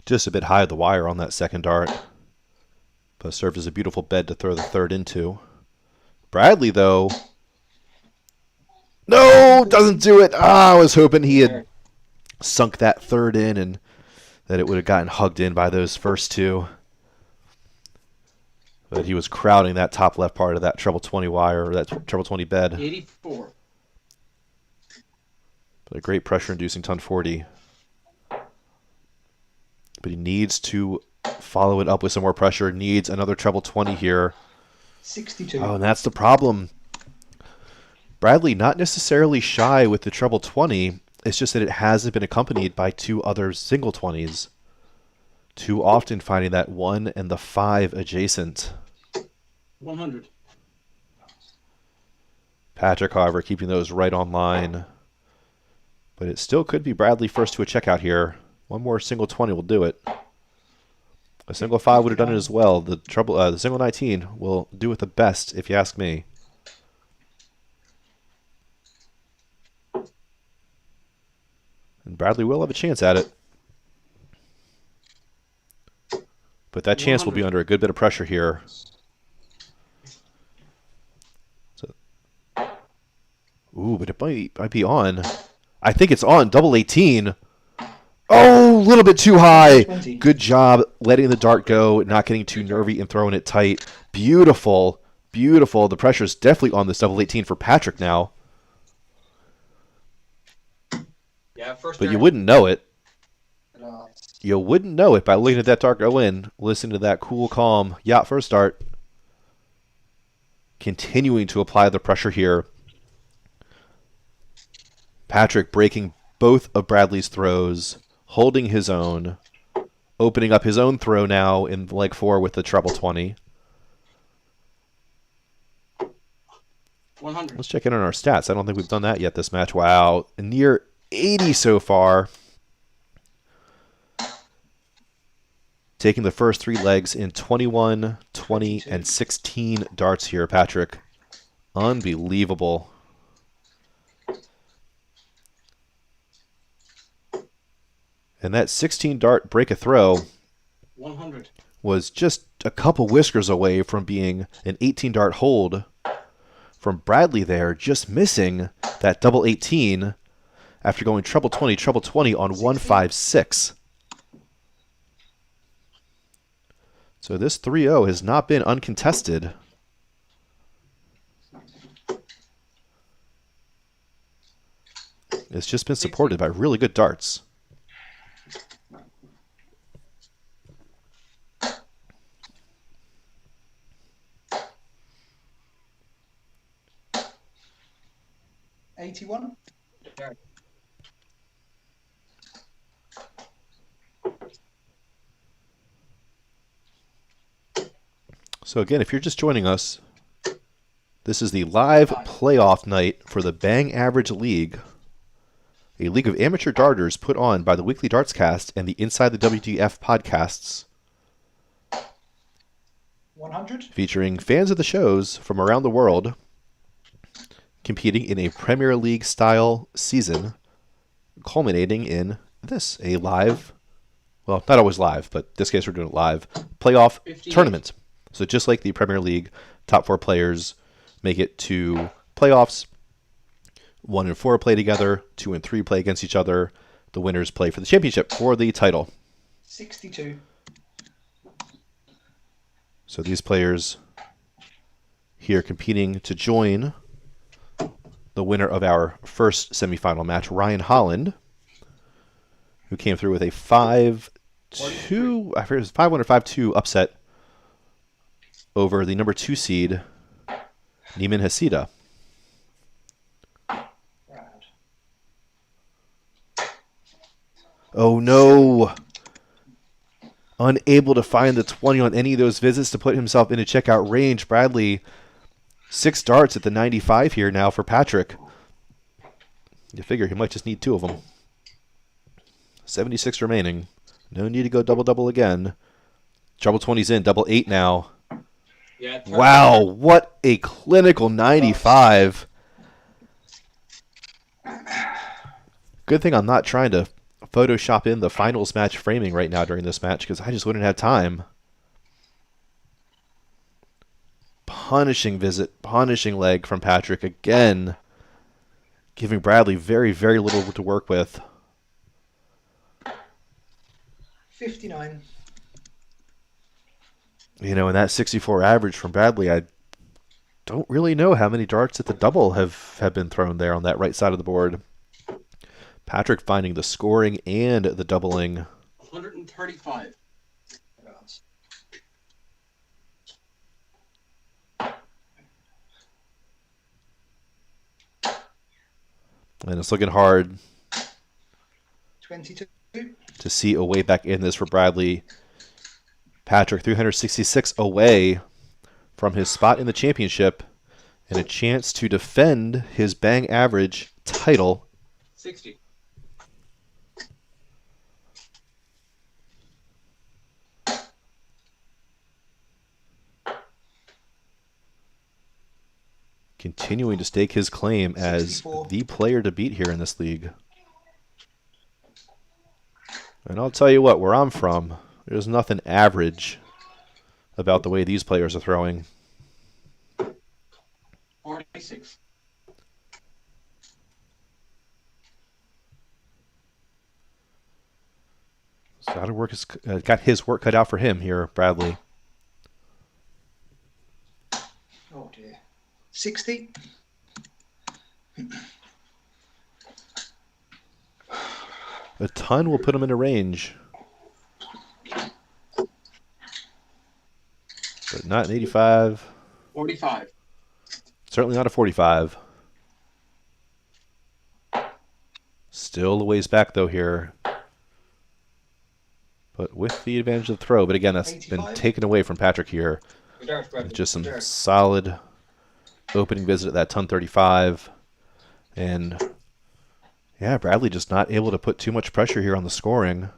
Just a bit high of the wire on that second dart, but served as a beautiful bed to throw the third into. Bradley, though, no, doesn't do it. I was hoping he had sunk that third in and that it would have gotten hugged in by those first two. But he was crowding that top left part of that treble 20 wire, or that treble 20 bed. 84. But a great pressure-inducing ton 40. But he needs to follow it up with some more pressure. Needs another treble 20 here. 62. Oh, and that's the problem. Bradley not necessarily shy with the treble 20. It's just that it hasn't been accompanied by two other single 20s. Too often finding that 1 and the 5 adjacent. 100. Patrick, however, keeping those right on line. But it still could be Bradley first to a checkout here. One more single 20 will do it. A single 5 would have done it as well. The single 19 will do it the best, if you ask me. And Bradley will have a chance at it. But that chance will be 100. under a good bit of pressure here. So, ooh, but it might be on. I think it's on. Double 18. Oh, a little bit too high. 20. Good job letting the dart go, not getting too nervy and throwing it tight. Beautiful. Beautiful. The pressure's definitely on this double 18 for Patrick now. Yeah, first. But you turn. wouldn't know it. Nice. You wouldn't know it by looking at that dart go in, listening to that cool, calm yacht first start. Continuing to apply the pressure here. Patrick breaking both of Bradley's throws, holding his own, opening up his own throw now in leg 4 with the treble 20. 100. Let's check in on our stats. I don't think we've done that yet this match. Wow, near 80 so far. Taking the first 3 legs in 21, 20, and 16 darts here, Patrick. Unbelievable. And that 16 dart break a throw 100. was just a couple whiskers away from being an 18 dart hold from Bradley there, just missing that double 18 after going treble 20 on 156. So this 3-0 has not been uncontested. It's just been supported by really good darts. $81. So again, if you're just joining us, this is the live playoff night for the Bang Average League, a league of amateur darters put on by the Weekly Dartscast and the Inside the WDF podcasts, 100. featuring fans of the shows from around the world competing in a Premier League style season, culminating in this, a live, well, not always live, but this case we're doing it live, playoff 58. tournament. So just like the Premier League, top 4 players make it to playoffs. 1 and 4 play together, 2 and 3 play against each other. The winners play for the championship, for the title. 62. So these players here competing to join the winner of our first semifinal match, Ryan Holland, who came through with a 5-2, I forget, it was 5-1 or 5-2 upset over the number 2 seed, Neiman Hasida. Brad. Oh no! Unable to find the 20 on any of those visits to put himself into checkout range. Bradley, 6 darts at the 95 here now for Patrick. You figure he might just need 2 of them. 76 remaining. No need to go double-double again. Treble 20's in, double 8 now. Yeah. turn. Wow, what a clinical 95. Good thing I'm not trying to Photoshop in the finals match framing right now during this match because I just wouldn't have time. Punishing visit, punishing leg from Patrick again. Giving Bradley very, very little to work with. 59. You know, and that 64 average from Bradley, I don't really know how many darts at the double have been thrown there on that right side of the board. Patrick finding the scoring and the doubling. 135. And it's looking hard 22. to see a way back in this for Bradley. Patrick 366 away from his spot in the championship and a chance to defend his bang average title. 60. Continuing to stake his claim as 64. the player to beat here in this league. And I'll tell you what, where I'm from, there's nothing average about the way these players are throwing. 46. So got his work cut out for him here, Bradley. Oh dear. 60. A ton will put him into range. But not an 85. 45. Certainly not a 45. Still a ways back, though, here. But with the advantage of the throw. But again, that's been 85. taken away from Patrick here. Good darts, Bradley. Just some Good darts. solid opening visit at that ton 35. And yeah, Bradley just not able to put too much pressure here on the scoring,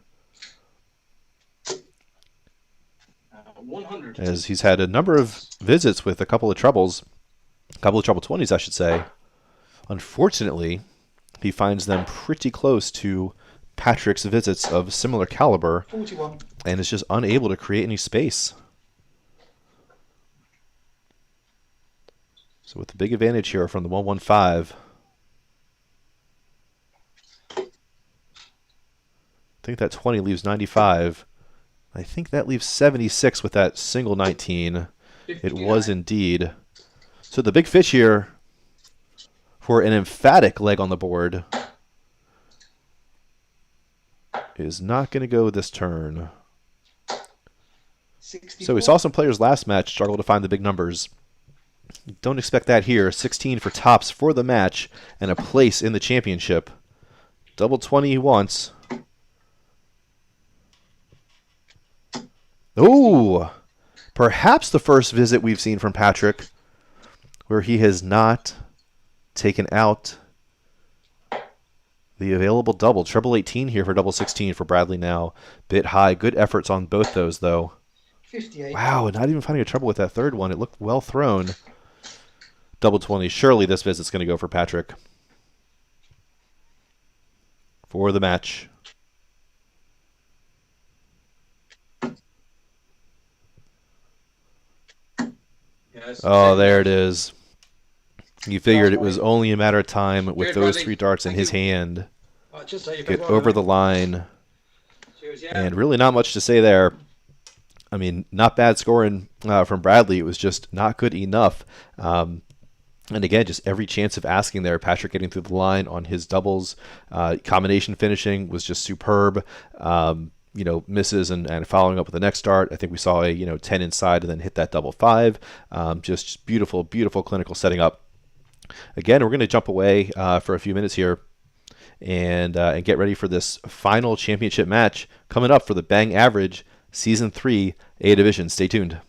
100. as he's had a number of visits with a couple of trouble 20s, I should say. Unfortunately, he finds them pretty close to Patrick's visits of similar caliber 41. and is just unable to create any space. So with the big advantage here from the 115, I think that 20 leaves 95. I think that leaves 76 with that single 19. It was 59. indeed. So the big fish here for an emphatic leg on the board is not going to go this turn. 64. So we saw some players last match struggle to find the big numbers. Don't expect that here. 16 for tops for the match and a place in the championship. Double 20 he wants. Ooh! Perhaps the first visit we've seen from Patrick where he has not taken out the available double. Treble 18 here for double 16 for Bradley now. Bit high. Good efforts on both those, though. 58. Wow, not even finding a trouble with that third one. It looked well thrown. Double 20. Surely this visit's going to go for Patrick. For the match. Yes. Oh, there it is. You figured it was Last only a matter of time with Cheers, those Bradley. 3 darts in Thank his you. hand. Just so you Get over the line. Cheers, yeah. And really not much to say there. I mean, not bad scoring from Bradley. It was just not good enough. And again, just every chance of asking there. Patrick getting through the line on his doubles. Combination finishing was just superb. Misses and following up with the next start. I think we saw a 10 inside and then hit that double 5. Just beautiful, beautiful clinical setting up. Again, we're going to jump away for a few minutes here and get ready for this final championship match coming up for the Bang Average Season 3 A Division. Stay tuned.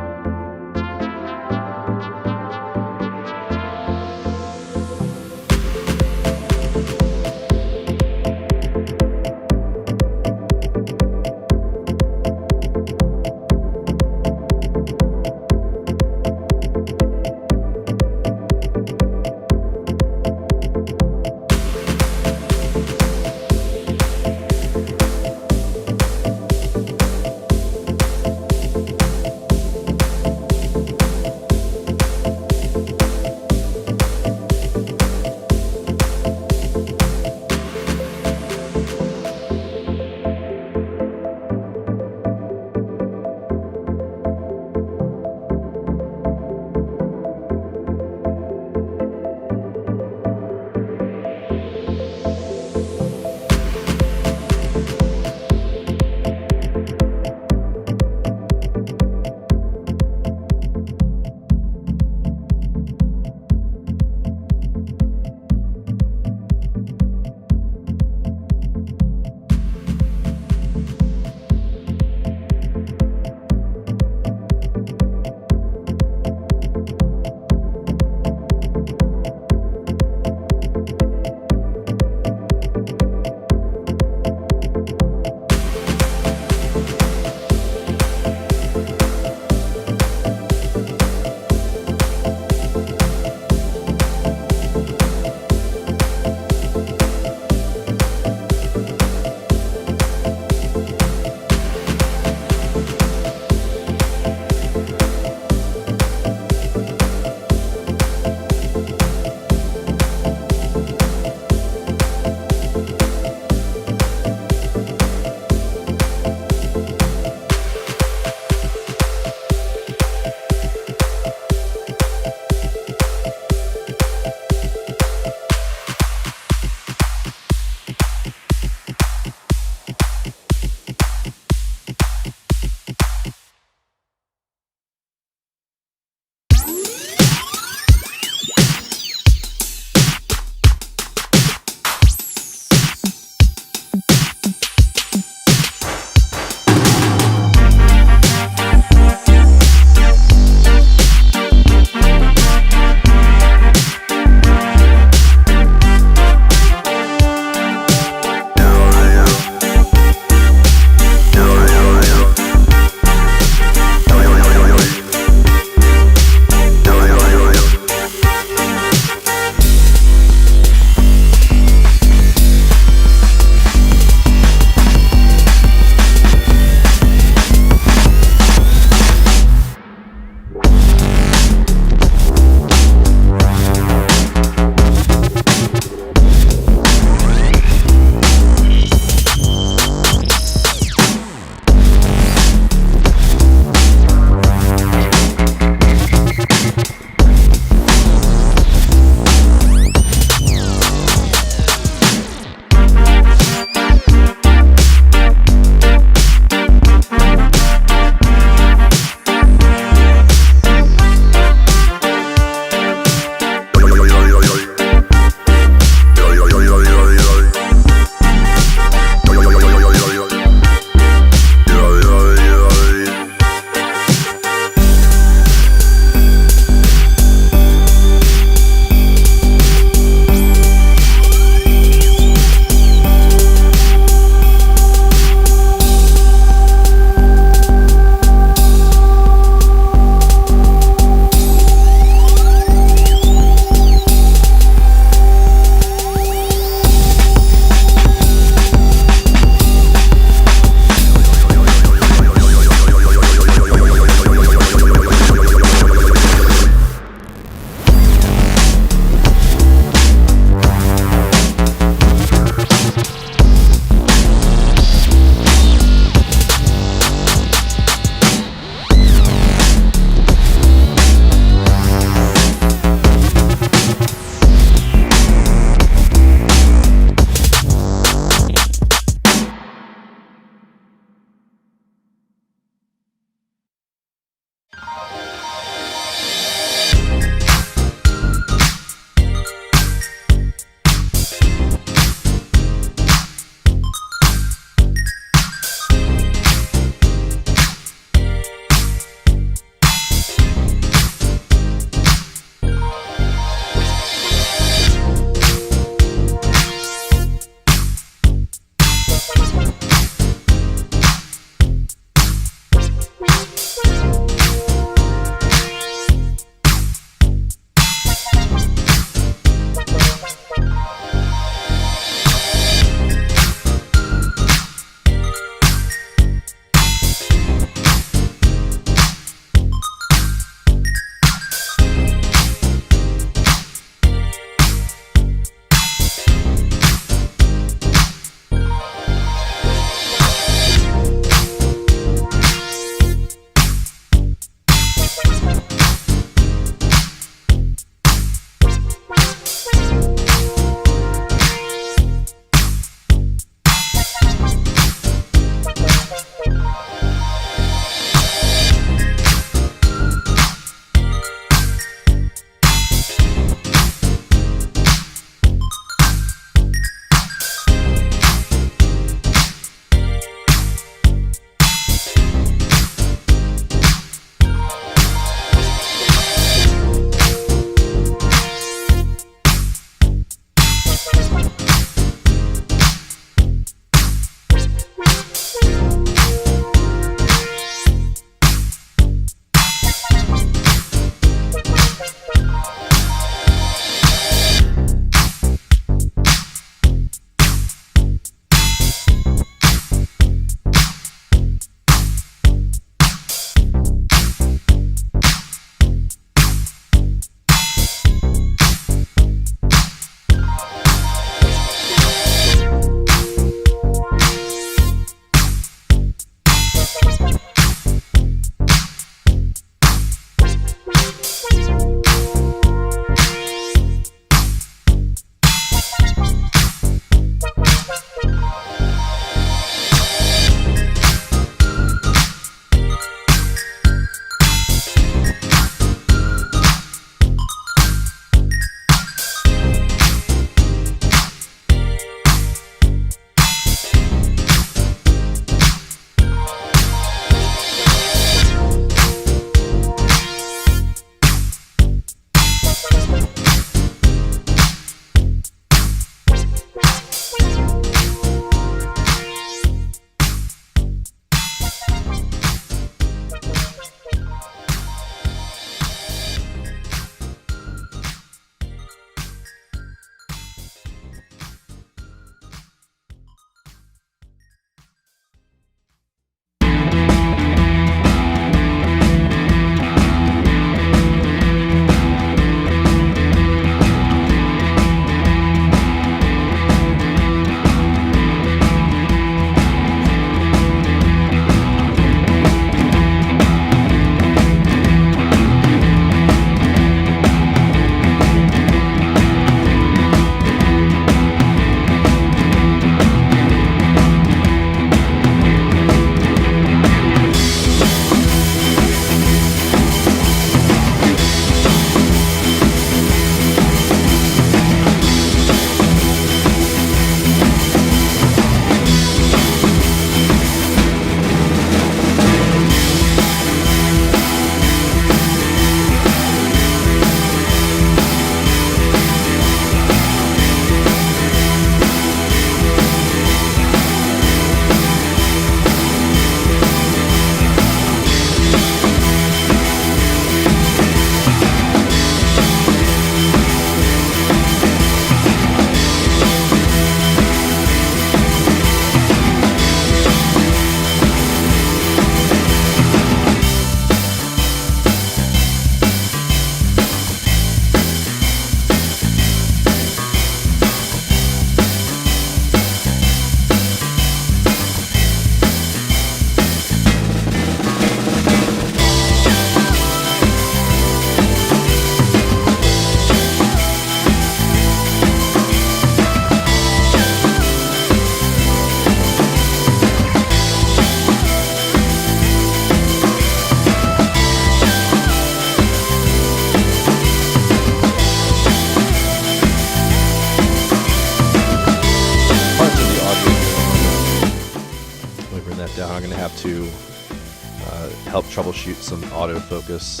help troubleshoot some autofocus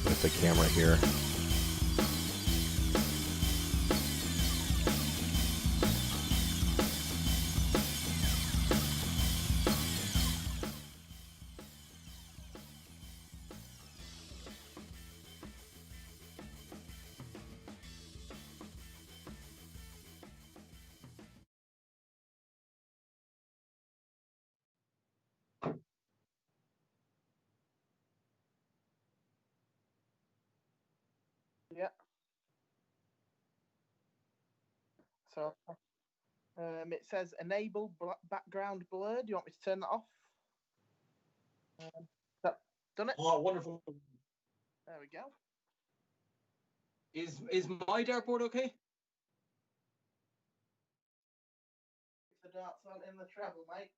with the camera here. Yeah. So it says enable background blur. Do you want me to turn that off? That done it. Oh, wonderful. There we go. Is my dartboard okay? The darts aren't in the treble, mate.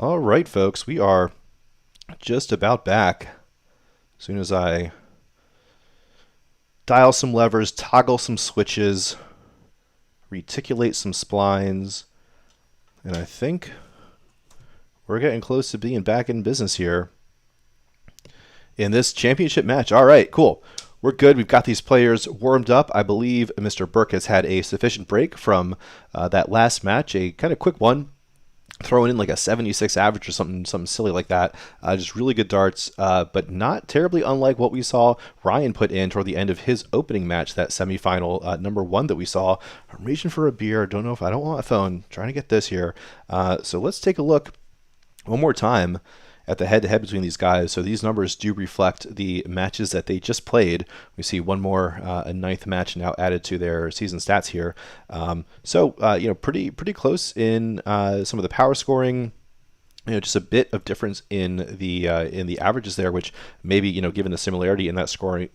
All right, folks, we are just about back. As soon as I dial some levers, toggle some switches, reticulate some splines, and I think we're getting close to being back in business here in this championship match. All right, cool. We're good. We've got these players warmed up. I believe Mr. Burke has had a sufficient break from that last match, a kind of quick one, throwing in like a 76 average or something silly like that. Just really good darts, but not terribly unlike what we saw Ryan put in toward the end of his opening match, that semifinal number 1 that we saw. I'm reaching for a beer. Don't know if I don't want a phone. Trying to get this here. So let's take a look one more time at the head-to-head between these guys. So these numbers do reflect the matches that they just played. We see one more, a 9th match now added to their season stats here. Pretty close in some of the power scoring. Just a bit of difference in the averages there, which maybe given the similarity in that scoring,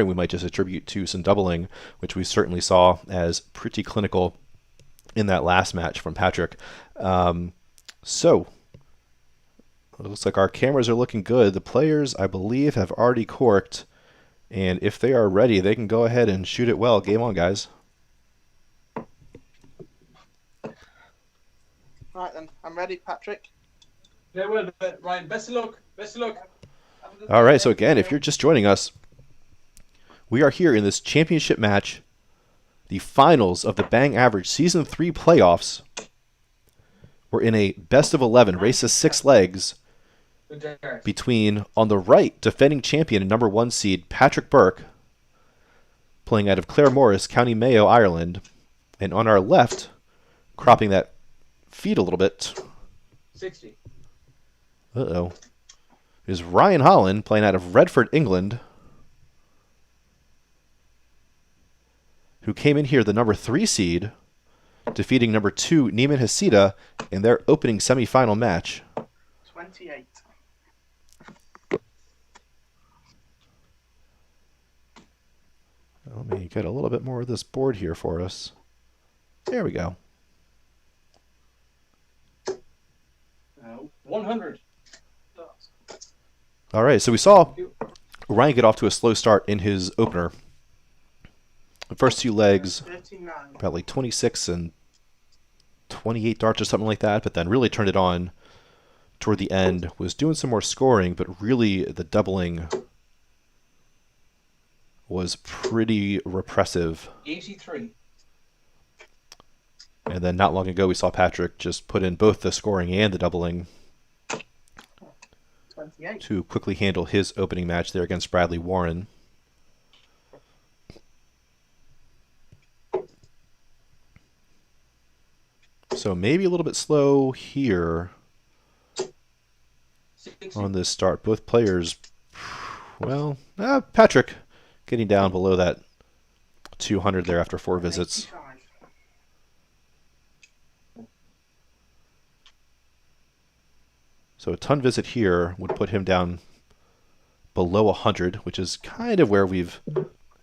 we might just attribute to some doubling, which we certainly saw as pretty clinical in that last match from Patrick. It looks like our cameras are looking good. The players, I believe, have already corked. And if they are ready, they can go ahead and shoot it well. Game on, guys. Right then, I'm ready, Patrick. Yeah, well, Ryan, best of luck. Best of luck. All right, so again, if you're just joining us, we are here in this championship match, the finals of the Bang Average Season 3 playoffs. We're in a best of 11, race of 6 legs, Good darts. between, on the right, defending champion and number 1 seed Patrick Burke, playing out of Claremorris, County Mayo, Ireland, and on our left, cropping that feed a little bit, 60. is Ryan Holland, playing out of Redford, England, who came in here the number 3 seed, defeating number 2 Neiman Hasida in their opening semifinal match. 28. Let me get a little bit more of this board here for us. There we go. 100. All right, so we saw Ryan get off to a slow start in his opener. The first 2 legs, 39. about like 26 and 28 darts or something like that, but then really turned it on toward the end, was doing some more scoring, but really the doubling was pretty repressive. 83. And then not long ago, we saw Patrick just put in both the scoring and the doubling 28. to quickly handle his opening match there against Bradley Warren. So maybe a little bit slow here 60. on this start. Both players, Patrick getting down below that 200 there after 4 visits. 85. So a ton visit here would put him down below 100, which is kind of where we've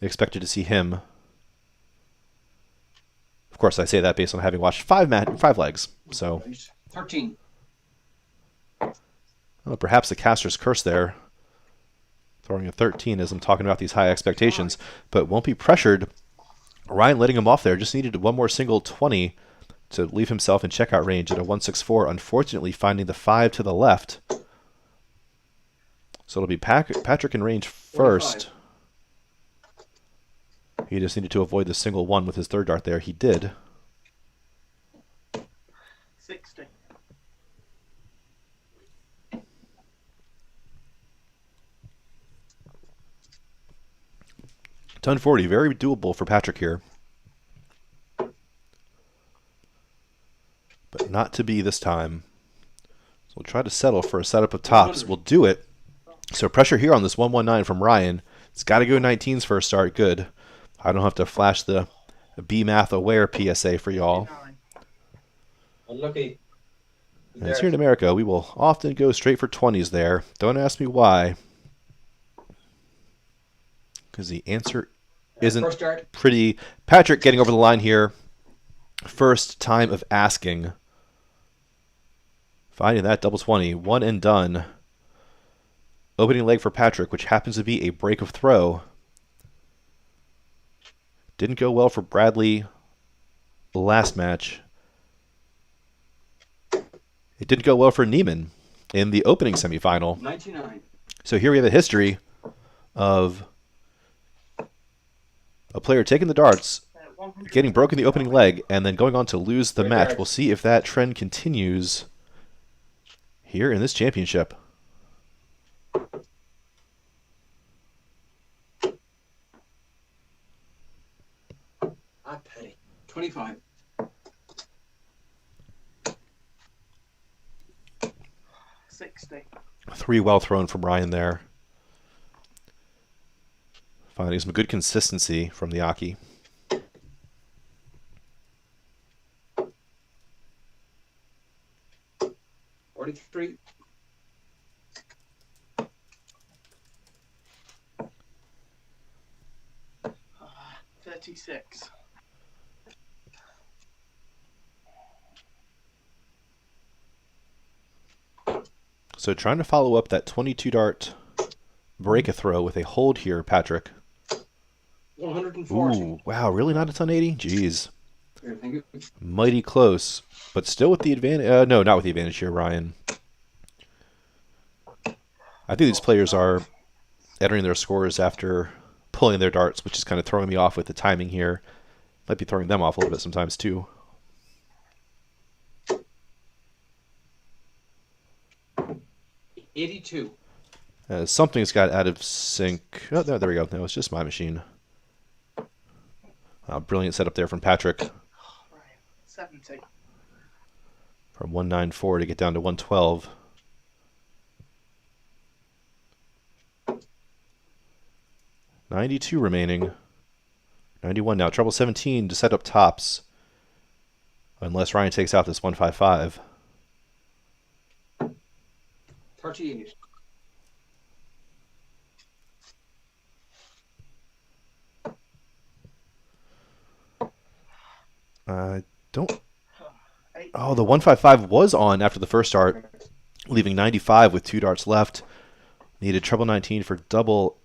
expected to see him. Of course, I say that based on having watched 5 legs. So 13. perhaps the caster's curse there, throwing a 13 as I'm talking about these high expectations, but won't be pressured. Ryan letting him off there, just needed one more single 20 to leave himself in checkout range at a 164, unfortunately finding the 5 to the left. So it'll be Patrick in range first. 45. He just needed to avoid the single 1 with his 3rd dart there. He did. 60. Ton 40, very doable for Patrick here. But not to be this time. So we'll try to settle for a setup of tops. We'll do it. So pressure here on this 119 from Ryan. It's got to go 19s for a start. Good. I don't have to flash the B Math Aware PSA for y'all. 59. Unlucky. Good As here in darts. America, we will often go straight for 20s there. Don't ask me why. Because the answer isn't First dart. pretty. Patrick getting over the line here. First time of asking Finding that double 20. One and done. Opening leg for Patrick, which happens to be a break of throw. Didn't go well for Bradley last match. It didn't go well for Neiman in the opening semifinal. 99. So here we have a history of a player taking the darts, getting broken the opening leg, and then going on to lose the match. We'll see if that trend continues here in this championship. I pay. 25. 60. 3 well thrown from Ryan there. Finding some good consistency from the Aki. $43. 36. So trying to follow up that 22 dart break a throw with a hold here, Patrick. 140. Ooh, wow, really not a ton 80? Jeez. Here, thank you. Mighty close, but still with the advantage. No, not with the advantage here, Ryan. I think these players are entering their scores after pulling their darts, which is kind of throwing me off with the timing here. Might be throwing them off a little bit sometimes, too. $82. Something's got out of sync. Oh, there we go. That was just my machine. Brilliant setup there from Patrick. Right. 70. From 194 to get down to 112. $92 remaining. 91 now. Treble 17 to set up tops. Unless Ryan takes out this 155. 38. I don't... Oh, the 155 was on after the first start, leaving 95 with 2 darts left. Needed treble 19 for double.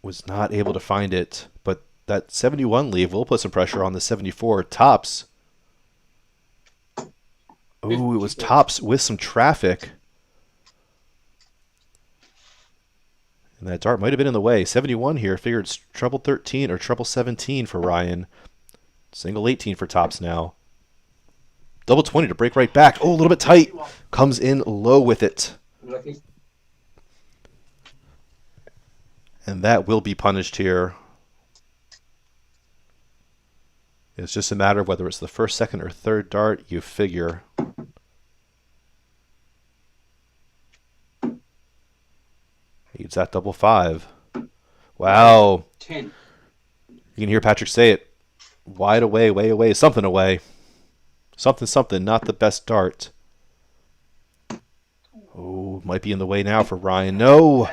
Was not able to find it, but that 71 leave will put some pressure on the 74 tops. Ooh, it was tops with some traffic. And that dart might have been in the way. 71 here. Figured it's treble 13 or treble 17 for Ryan. Single 18 for tops now. Double 20 to break right back. Oh, a little bit tight. Comes in low with it. Lucky. And that will be punished here. It's just a matter of whether it's the first, second, or third dart, you figure. Needs that double 5. Wow. 10. You can hear Patrick say it. Wide away, way away, something away. Something, something, not the best dart. Oh, might be in the way now for Ryan. No!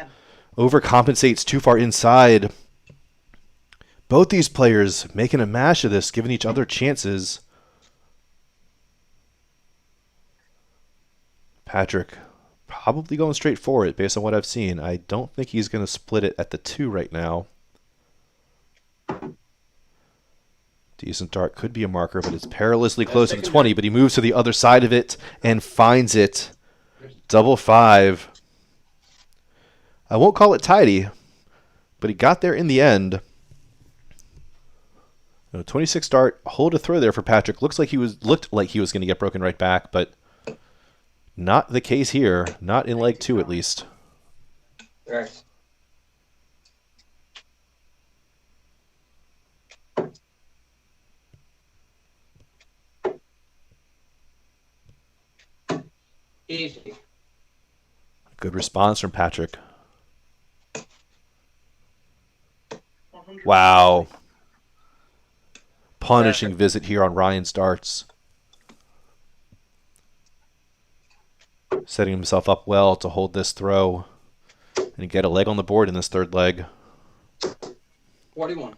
Overcompensates too far inside. Both these players making a mash of this, giving each other chances. Patrick probably going straight for it based on what I've seen. I don't think he's going to split it at the 2 right now. Decent dart could be a marker, but it's perilously close to the 20, but he moves to the other side of it and finds it. Double 5. I won't call it tidy, but he got there in the end. 26 dart, hold a throw there for Patrick. Looked like he was going to get broken right back, but not the case here. Not in leg 2 at least. Right. Easy. Good response from Patrick. Wow. Punishing visit here on Ryan's darts. Setting himself up well to hold this throw and get a leg on the board in this third leg. 41.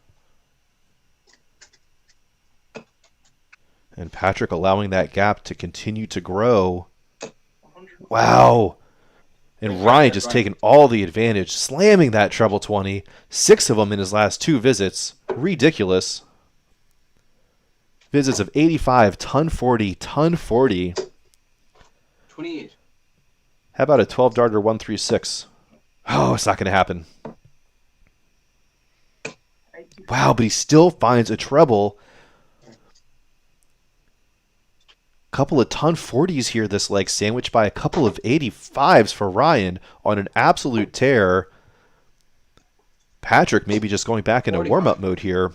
And Patrick allowing that gap to continue to grow. Wow. And Ryan just taking all the advantage, slamming that treble 20. 6 of them in his last 2 visits. Ridiculous. Visits of 85, ton 40, ton 40. 28. How about a 12 darter 136? Oh, it's not going to happen. Wow, but he still finds a treble. Couple of ton 40s here this leg, sandwiched by a couple of 85s for Ryan on an absolute tear. Patrick maybe just going back into warm-up mode here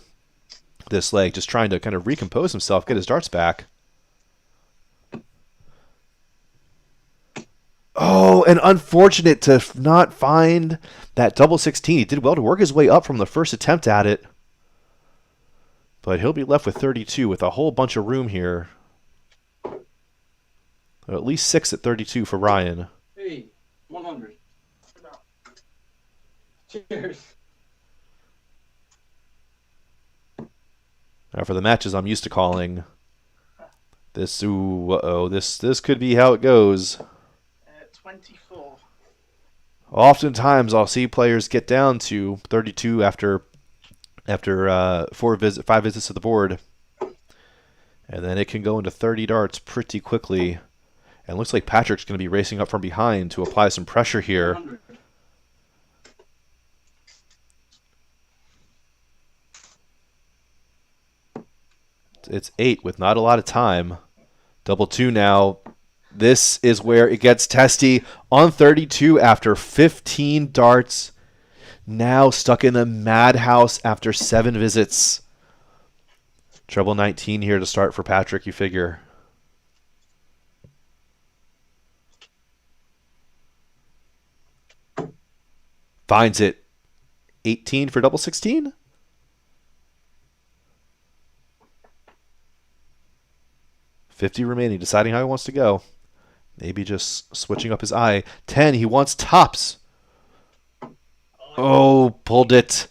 this leg, just trying to kind of recompose himself, get his darts back. Oh, and unfortunate to not find that double 16. He did well to work his way up from the first attempt at it. But he'll be left with 32 with a whole bunch of room here. At least 6 at 32 for Ryan. Hey, 100. Cheers. Now for the matches I'm used to calling, this this could be how it goes. 24. Oftentimes I'll see players get down to 32 after 5 visits to the board, and then it can go into 30 darts pretty quickly. And it looks like Patrick's going to be racing up from behind to apply some pressure here. 100. It's 8 with not a lot of time. Double 2 now. This is where it gets testy on 32 after 15 darts. Now stuck in the madhouse after 7 visits. Treble 19 here to start for Patrick, you figure. Finds it. 18 for double 16? $50 remaining, deciding how he wants to go. Maybe just switching up his eye. 10, he wants tops. Oh, pulled it.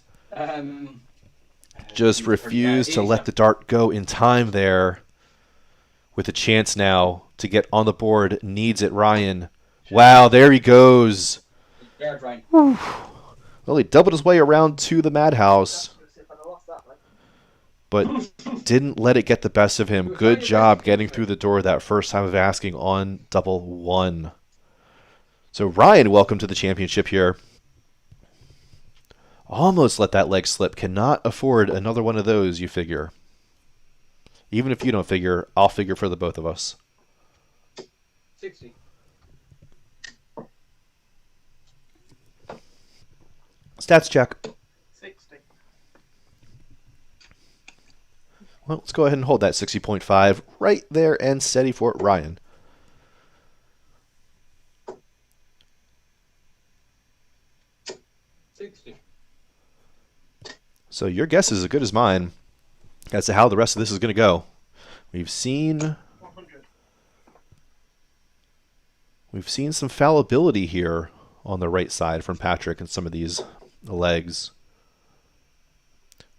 Just refused to let the dart go in time there. With a chance now to get on the board. Needs it, Ryan. Wow, there he goes. Guard, Ryan. Well, he doubled his way around to the madhouse, but didn't let it get the best of him. Good job getting through the door that first time of asking on double 1. So Ryan, welcome to the championship here. Almost let that leg slip. Cannot afford another one of those, you figure. Even if you don't figure, I'll figure for the both of us. 60. Stats check. 60. Well, let's go ahead and hold that 60.5 right there and steady for Ryan. So your guess is as good as mine as to how the rest of this is going to go. We've seen 100. some fallibility here on the right side from Patrick and some of these legs.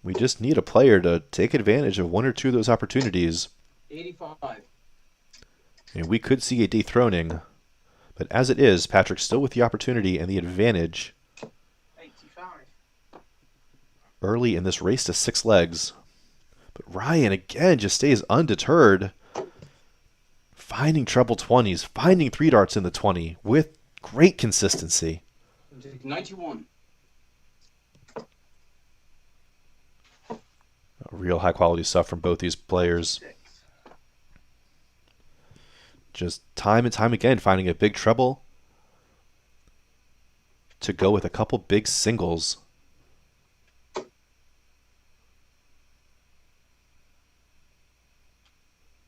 We just need a player to take advantage of 1 or 2 of those opportunities. 85. And we could see a dethroning. But as it is, Patrick's still with the opportunity and the advantage 85. early in this race to 6 legs. But Ryan, again, just stays undeterred. Finding treble 20s, finding 3 darts in the 20 with great consistency. 91. Real high-quality stuff from both these players. Just time and time again finding a big treble to go with a couple big singles.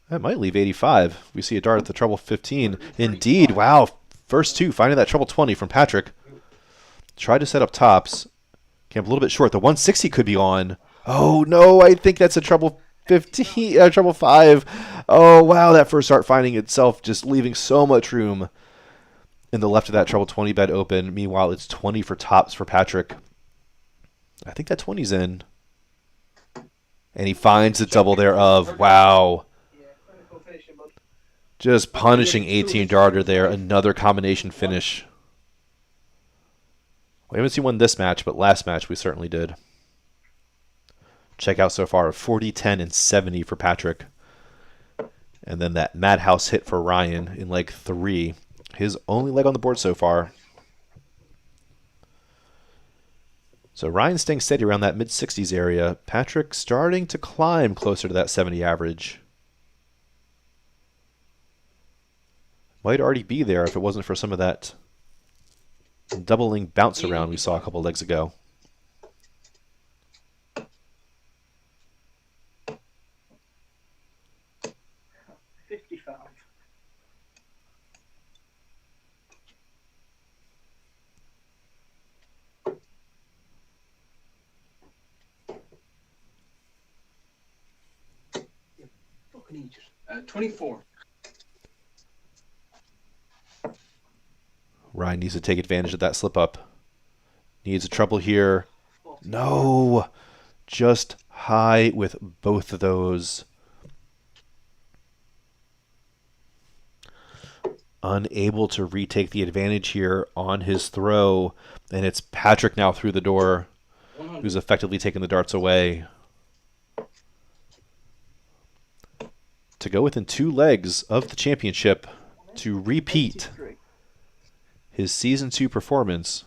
That might leave 85. We see a dart at the treble 15. Indeed, wow. First 2, finding that treble 20 from Patrick. Tried to set up tops. Came a little bit short. The 160 could be on. Oh, no, I think that's a treble 15, treble 5. Oh, wow, that first dart finding itself just leaving so much room in the left of that treble 20 bed open. Meanwhile, it's 20 for tops for Patrick. I think that 20's in. And he finds the double thereof. Wow. Just punishing 18 darter there. Another combination finish. We haven't seen one this match, but last match we certainly did. Check out so far 40, 10, and 70 for Patrick. And then that madhouse hit for Ryan in leg 3. His only leg on the board so far. So Ryan staying steady around that mid-60s area. Patrick starting to climb closer to that 70 average. Might already be there if it wasn't for some of that doubling bounce around we saw a couple legs ago. Fucking Egypt. 24. Ryan needs to take advantage of that slip up. Needs a trouble here. No! Just high with both of those. Unable to retake the advantage here on his throw. And it's Patrick now through the door, who's effectively taking the darts away. To go within 2 legs of the championship to repeat his Season 2 performance,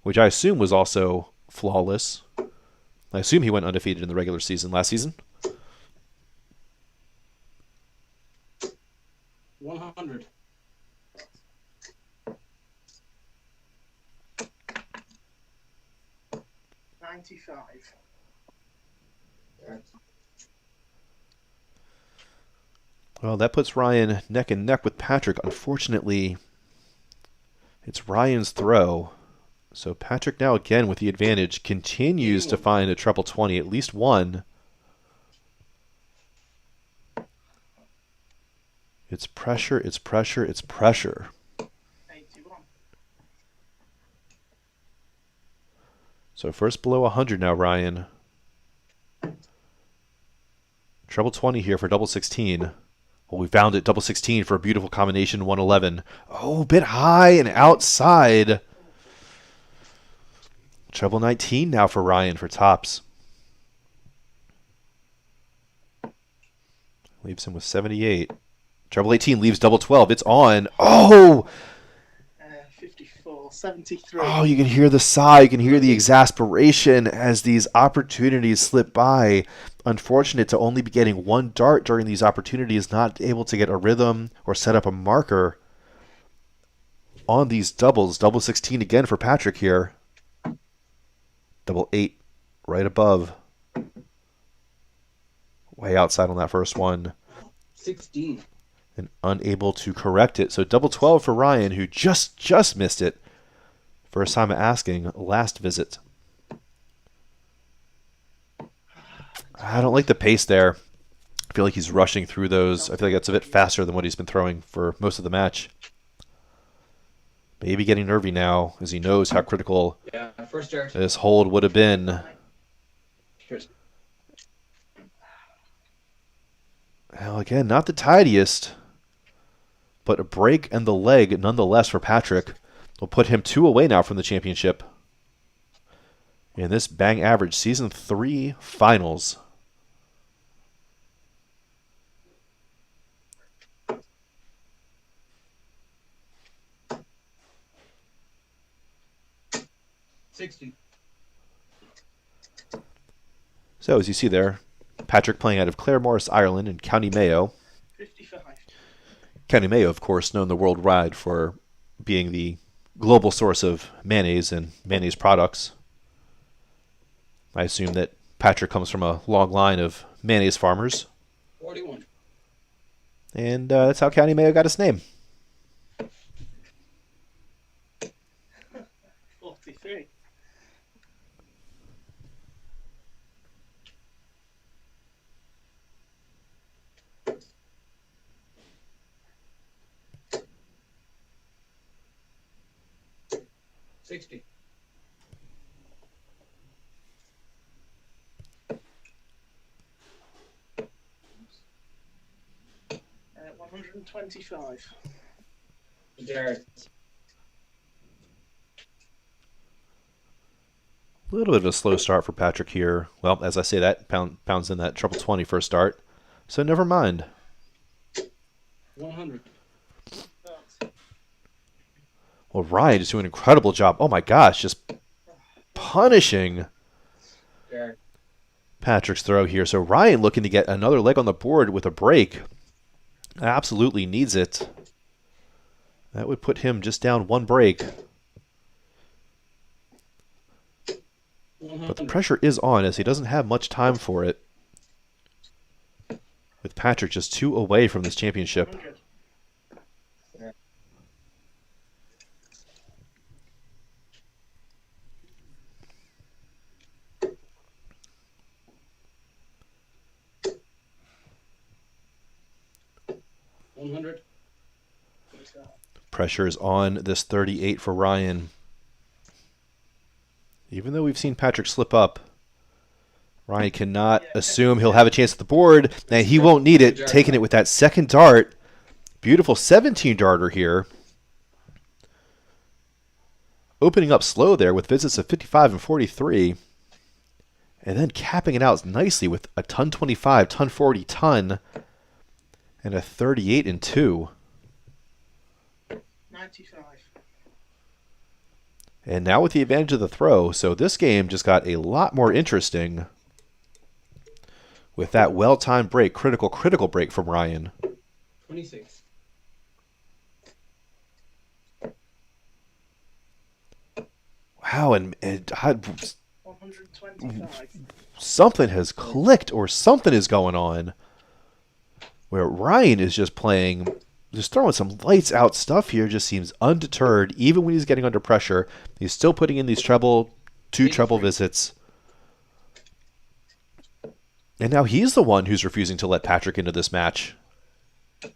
which I assume was also flawless. I assume he went undefeated in the regular season last season. 100. Well, that puts Ryan neck and neck with Patrick. Unfortunately, it's Ryan's throw. So Patrick now again with the advantage continues to find a treble 20, at least one. It's pressure, it's pressure, it's pressure. 81. So first below 100 now, Ryan. Treble 20 here for double 16. Well, we found it, double 16 for a beautiful combination, 111. Oh, a bit high and outside. Treble 19 now for Ryan for tops. Leaves him with 78. Treble 18 leaves double 12. It's on. Oh! 54, 73. Oh, you can hear the sigh. You can hear the exasperation as these opportunities slip by. Unfortunate to only be getting one dart during these opportunities, not able to get a rhythm or set up a marker on these doubles. Double 16 again for Patrick here. Double 8 right above. Way outside on that first one. 16. And unable to correct it. So double 12 for Ryan, who just missed it. First time asking, last visit. I don't like the pace there. I feel like he's rushing through those. I feel like that's a bit faster than what he's been throwing for most of the match. Maybe getting nervy now, as he knows how critical Yeah, first dart. this hold would have been. Cheers. Well, again, not the tidiest, but a break and the leg nonetheless for Patrick will put him 2 away now from the championship. In this bang average Season 3 finals. So as you see there, Patrick playing out of Claremorris, Ireland in County Mayo. 55. County Mayo, of course, known the worldwide for being the global source of mayonnaise and mayonnaise products. I assume that Patrick comes from a long line of mayonnaise farmers. 41. And that's how County Mayo got its name. 43. $60. 100. 125. Jared. A little bit of a slow start for Patrick here. Well, as I say, that pounds in that treble 20 for a start. So never mind. 100. Well, Ryan is doing an incredible job. Oh my gosh, just punishing Jared. Patrick's throw here. So Ryan looking to get another leg on the board with a break. Absolutely needs it. That would put him just down one break. But the pressure is on as he doesn't have much time for it. With Patrick just 2 away from this championship. 100. Pressure is on this 38 for Ryan. Even though we've seen Patrick slip up, Ryan cannot assume he'll have a chance at the board, and he won't need it, taking it with that second dart. Beautiful 17-darter here. Opening up slow there with visits of 55 and 43. And then capping it out nicely with a ton 25, ton 40, ton, and a 38 and 2. 95. And now with the advantage of the throw, so this game just got a lot more interesting with that well-timed break, critical break from Ryan. 26. Wow, and 125. something has clicked or something is going on where Ryan is just playing, just throwing some lights out stuff here, just seems undeterred even when he's getting under pressure. He's still putting in these two treble visits. And now he's the one who's refusing to let Patrick into this match. 60.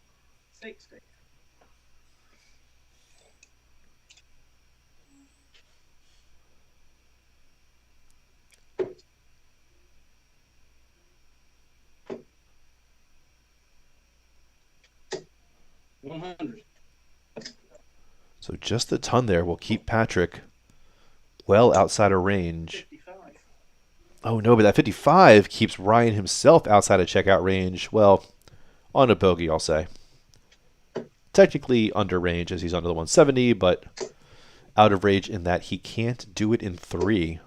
So just the ton there will keep Patrick well outside of range. 55. Oh no, but that 55 keeps Ryan himself outside of checkout range. Well, on a bogey, I'll say. Technically under range as he's under the 170, but out of range in that he can't do it in 3.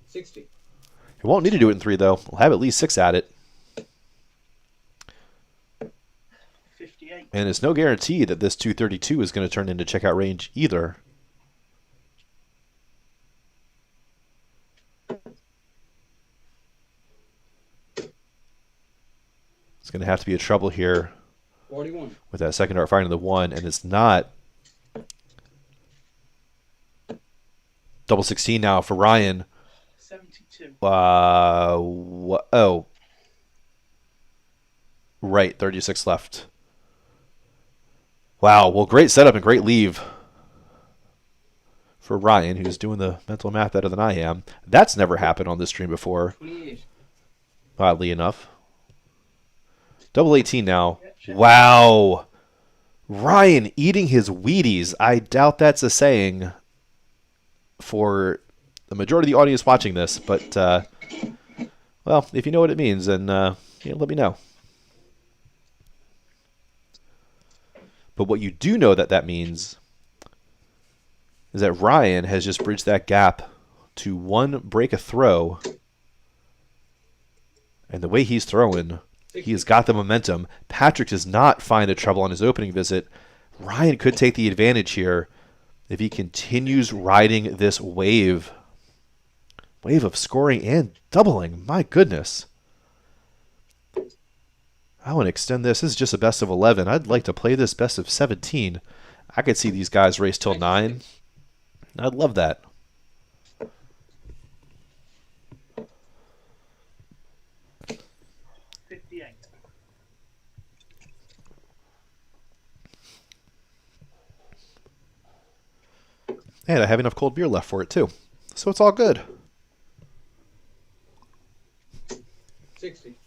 60. He won't need to do it in 3, though. He'll have at least 6 at it. 58. And it's no guarantee that this 232 is going to turn into checkout range either. It's going to have to be a trouble here 41. with that second dart finding the 1, and it's not. Double 16 now for Ryan. 72. Oh. Right, 36 left. Wow, well, great setup and great leave for Ryan, who's doing the mental math better than I am. That's never happened on this stream before, 28. oddly enough. Double 18 now. Wow. Ryan eating his Wheaties. I doubt that's a saying for the majority of the audience watching this, but, well, if you know what it means, then let me know. But what you do know that means is that Ryan has just bridged that gap to 1 break a throw. And the way he's throwing, he has got the momentum. Patrick does not find the trouble on his opening visit. Ryan could take the advantage here if he continues riding this wave. Wave of scoring and doubling. My goodness. I want to extend this. This is just a best of 11. I'd like to play this best of 17. I could see these guys race till 9. I'd love that. And I have enough cold beer left for it too. So it's all good. 60.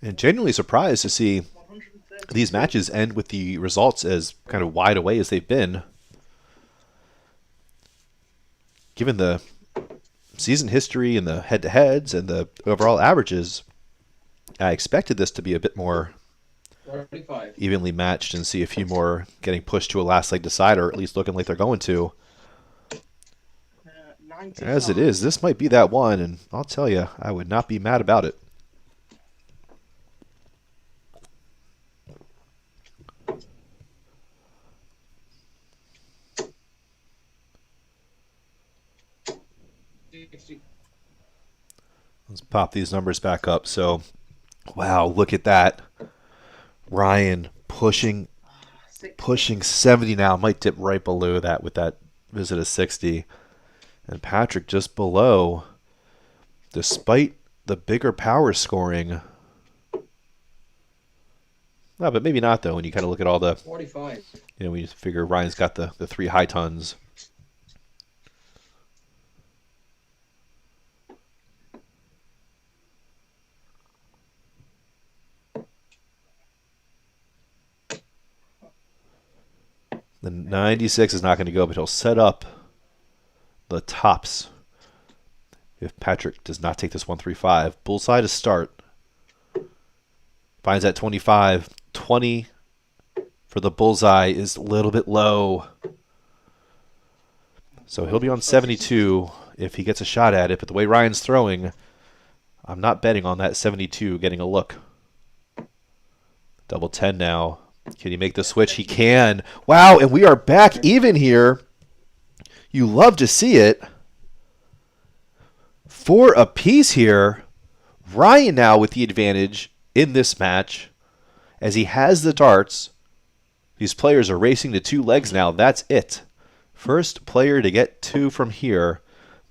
And genuinely surprised to see 130. these matches end with the results as kind of wide away as they've been. Given the season history and the head-to-heads and the overall averages, I expected this to be a bit more 45. evenly matched and see a few more getting pushed to a last leg decider, or at least looking like they're going to. 95. As it is, this might be that one, and I'll tell you, I would not be mad about it. Let's pop these numbers back up. So, wow, look at that. Ryan pushing 70 now. Might dip right below that with that visit of 60. And Patrick just below, despite the bigger power scoring. No, but maybe not, though, when you kind of look at all the, 45. when you figure Ryan's got the 3 high tons. The 96 is not going to go, but he'll set up the tops if Patrick does not take this 135. Bullseye to start. Finds that 25. 20 for the bullseye is a little bit low. So he'll be on 72 if he gets a shot at it. But the way Ryan's throwing, I'm not betting on that 72 getting a look. Double 10 now. Can he make the switch? He can. Wow, and we are back even here. You love to see it. 4 apiece here. Ryan now with the advantage in this match as he has the darts. These players are racing to 2 legs now. That's it. First player to get 2 from here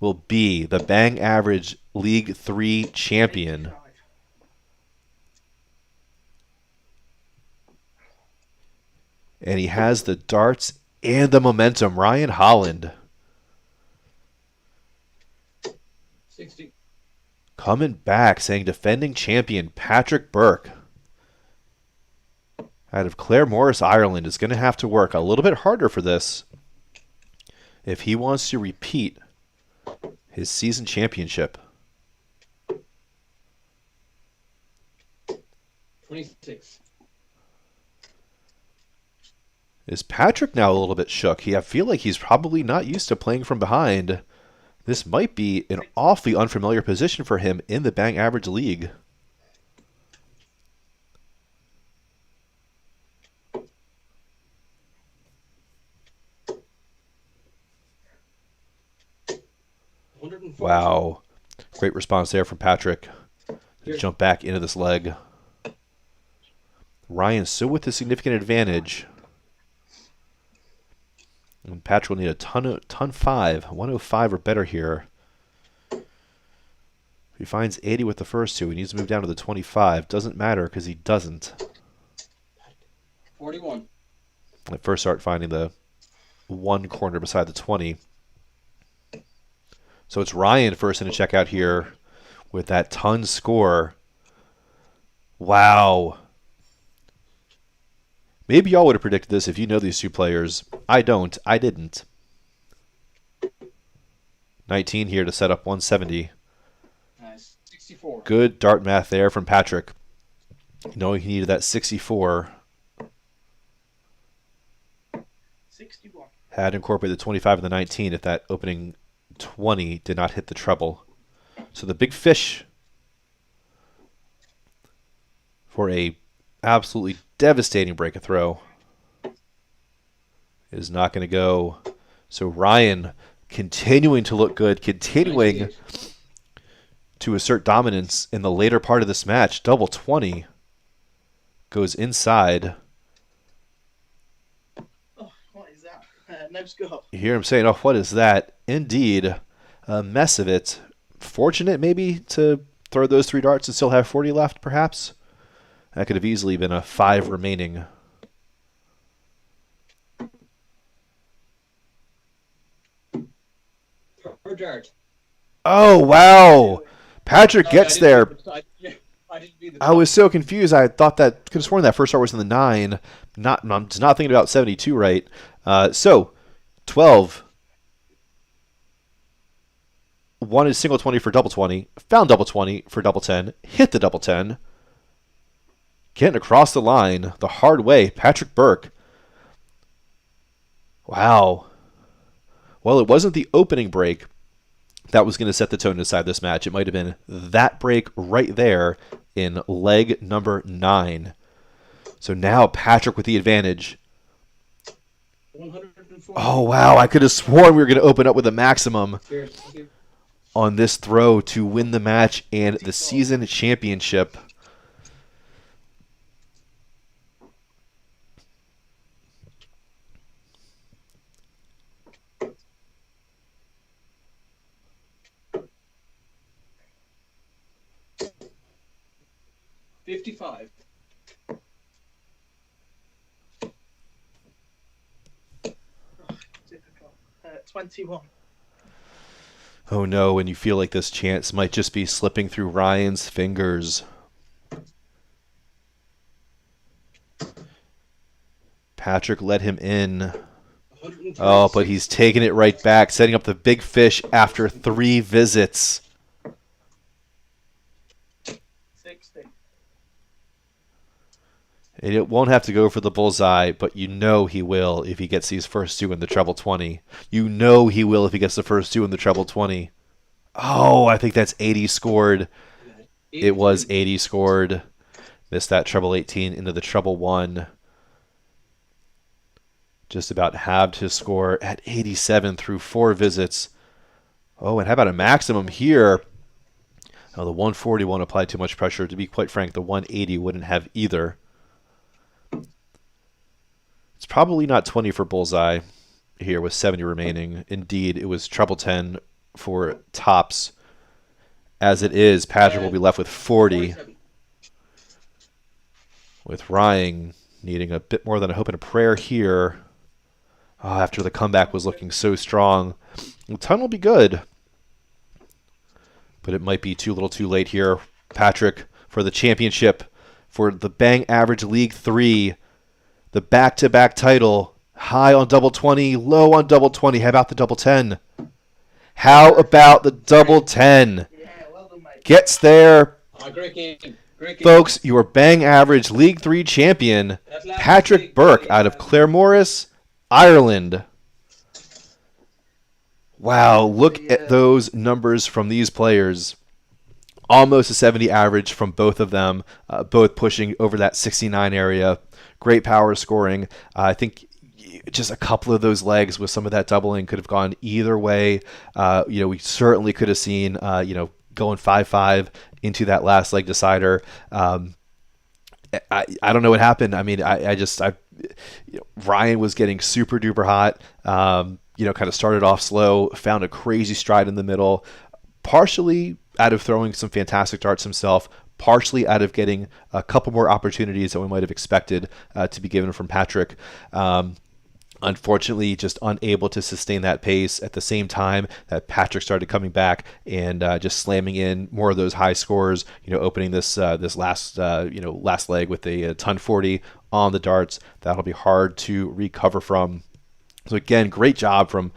will be the Bang Average League 3 champion. And he has the darts and the momentum. Ryan Holland 60. coming back, saying defending champion Patrick Burke out of Claremorris, Ireland, is going to have to work a little bit harder for this if he wants to repeat his season championship. 26. Is Patrick now a little bit shook? I feel like he's probably not used to playing from behind. This might be an awfully unfamiliar position for him in the Bang Average League. Wow. Great response there from Patrick. Jump back into this leg. Ryan still with a significant advantage. And Patrick will need a ton 5. 105 or better here. If he finds 80 with the first 2, he needs to move down to the 25. Doesn't matter because he doesn't. 41. Let first start finding the 1 corner beside the 20. So it's Ryan first in to check out here with that ton score. Wow. Maybe y'all would have predicted this if you know these 2 players. I don't. I didn't. 19 here to set up 170. Nice. 64. Good dart math there from Patrick. Knowing he needed that 64. 61. Had incorporated the 25 and the 19 if that opening 20 did not hit the treble. So the big fish for a absolutely devastating break a throw is not going to go. So Ryan continuing to look good, continuing 98. to assert dominance in the later part of this match. Double 20 goes inside. Oh, what is that? No score. You hear him saying, oh, what is that? Indeed, a mess of it. Fortunate maybe to throw those 3 darts and still have 40 left, perhaps. That could have easily been a 5 remaining. Per dart. Oh, wow. Patrick gets there. I didn't mean the I was so confused. I thought that could have sworn that first dart was in the 9. I'm just not thinking about 72 right. So 12. Wanted single 20 for double 20. Found double 20 for double 10. Hit the double 10. Getting across the line the hard way. Patrick Burke. Wow. Well, it wasn't the opening break that was going to set the tone inside this match. It might have been that break right there in leg number 9. So now Patrick with the advantage. 104. Oh, wow. I could have sworn we were going to open up with a maximum Here, thank you. on this throw to win the match and the season championship. $55. Difficult. 21. Oh no, and you feel like this chance might just be slipping through Ryan's fingers. Patrick let him in. 136. Oh, but he's taking it right back, setting up the big fish after 3 visits. 60. And it won't have to go for the bullseye, but you know he will if he gets these first 2 in the treble 20. You know he will if he gets the first 2 in the treble 20. Oh, I think that's 80 scored. It was 80 scored. Missed that treble 18 into the treble 1. Just about halved his score at 87 through 4 visits. Oh, and how about a maximum here? Oh, the 140 won't apply too much pressure. To be quite frank, the 180 wouldn't have either. It's probably not 20 for bullseye here with 70 remaining. Indeed, it was treble 10 for tops. As it is, Patrick will be left with 40. 47. With Ryan needing a bit more than a hope and a prayer here. Oh, after the comeback was looking so strong. The ton will be good. But it might be too little too late here. Patrick for the championship. For the Bang Average League 3. The back-to-back title. High on double 20, low on double 20. How about the double 10? How about the double 10? Yeah, well done, mate. Gets there. Great game. Great game. Folks, your Bang Average League 3 champion, That last Patrick week, Burke out of Claremorris, Ireland. Wow, look at those numbers from these players. Almost a 70 average from both of them, both pushing over that 69 area. Great power scoring. I think just a couple of those legs with some of that doubling could have gone either way. We certainly could have seen, going 5-5 into that last leg decider. I don't know what happened. I mean, Ryan was getting super duper hot. Kind of started off slow, found a crazy stride in the middle, partially out of throwing some fantastic darts himself, partially out of getting a couple more opportunities that we might have expected to be given from Patrick. Unfortunately, just unable to sustain that pace at the same time that Patrick started coming back and just slamming in more of those high scores. Opening this last leg with a ton 40 on the darts. That'll be hard to recover from. So again, great job from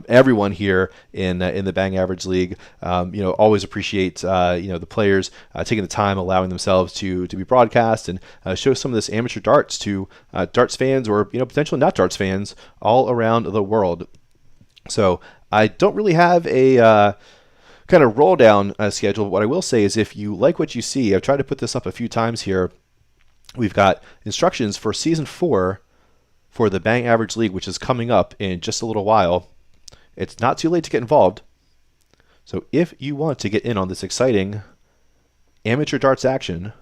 everyone here in the Bang Average League. Always appreciate the players taking the time, allowing themselves to be broadcast and show some of this amateur darts to darts fans or potentially not darts fans all around the world. So I don't really have a kind of roll down schedule. But what I will say is, if you like what you see, I've tried to put this up a few times here. We've got instructions for season 4. For the Bang Average League, which is coming up in just a little while. It's not too late to get involved. So if you want to get in on this exciting amateur darts action,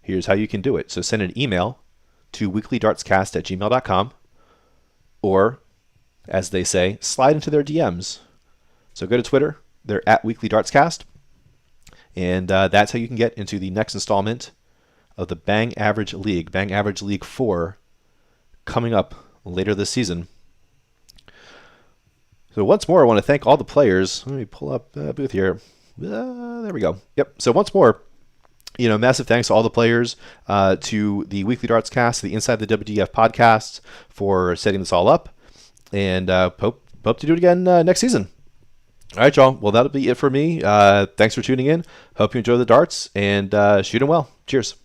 here's how you can do it. So send an email to weeklydartscast@gmail.com, or, as they say, slide into their DMs. So go to Twitter. They're at weeklydartscast. And that's how you can get into the next installment of the Bang Average League, Bang Average League 4, coming up later this season. So once more, I want to thank all the players. Let me pull up a booth here. There we go. Yep. So once more, Massive thanks to all the players, to the Weekly Darts Cast, the Inside the WDF podcast for setting this all up, and hope to do it again next season. All right, y'all. Well, that'll be it for me. Thanks for tuning in. Hope you enjoy the darts, and shoot 'em well. Cheers.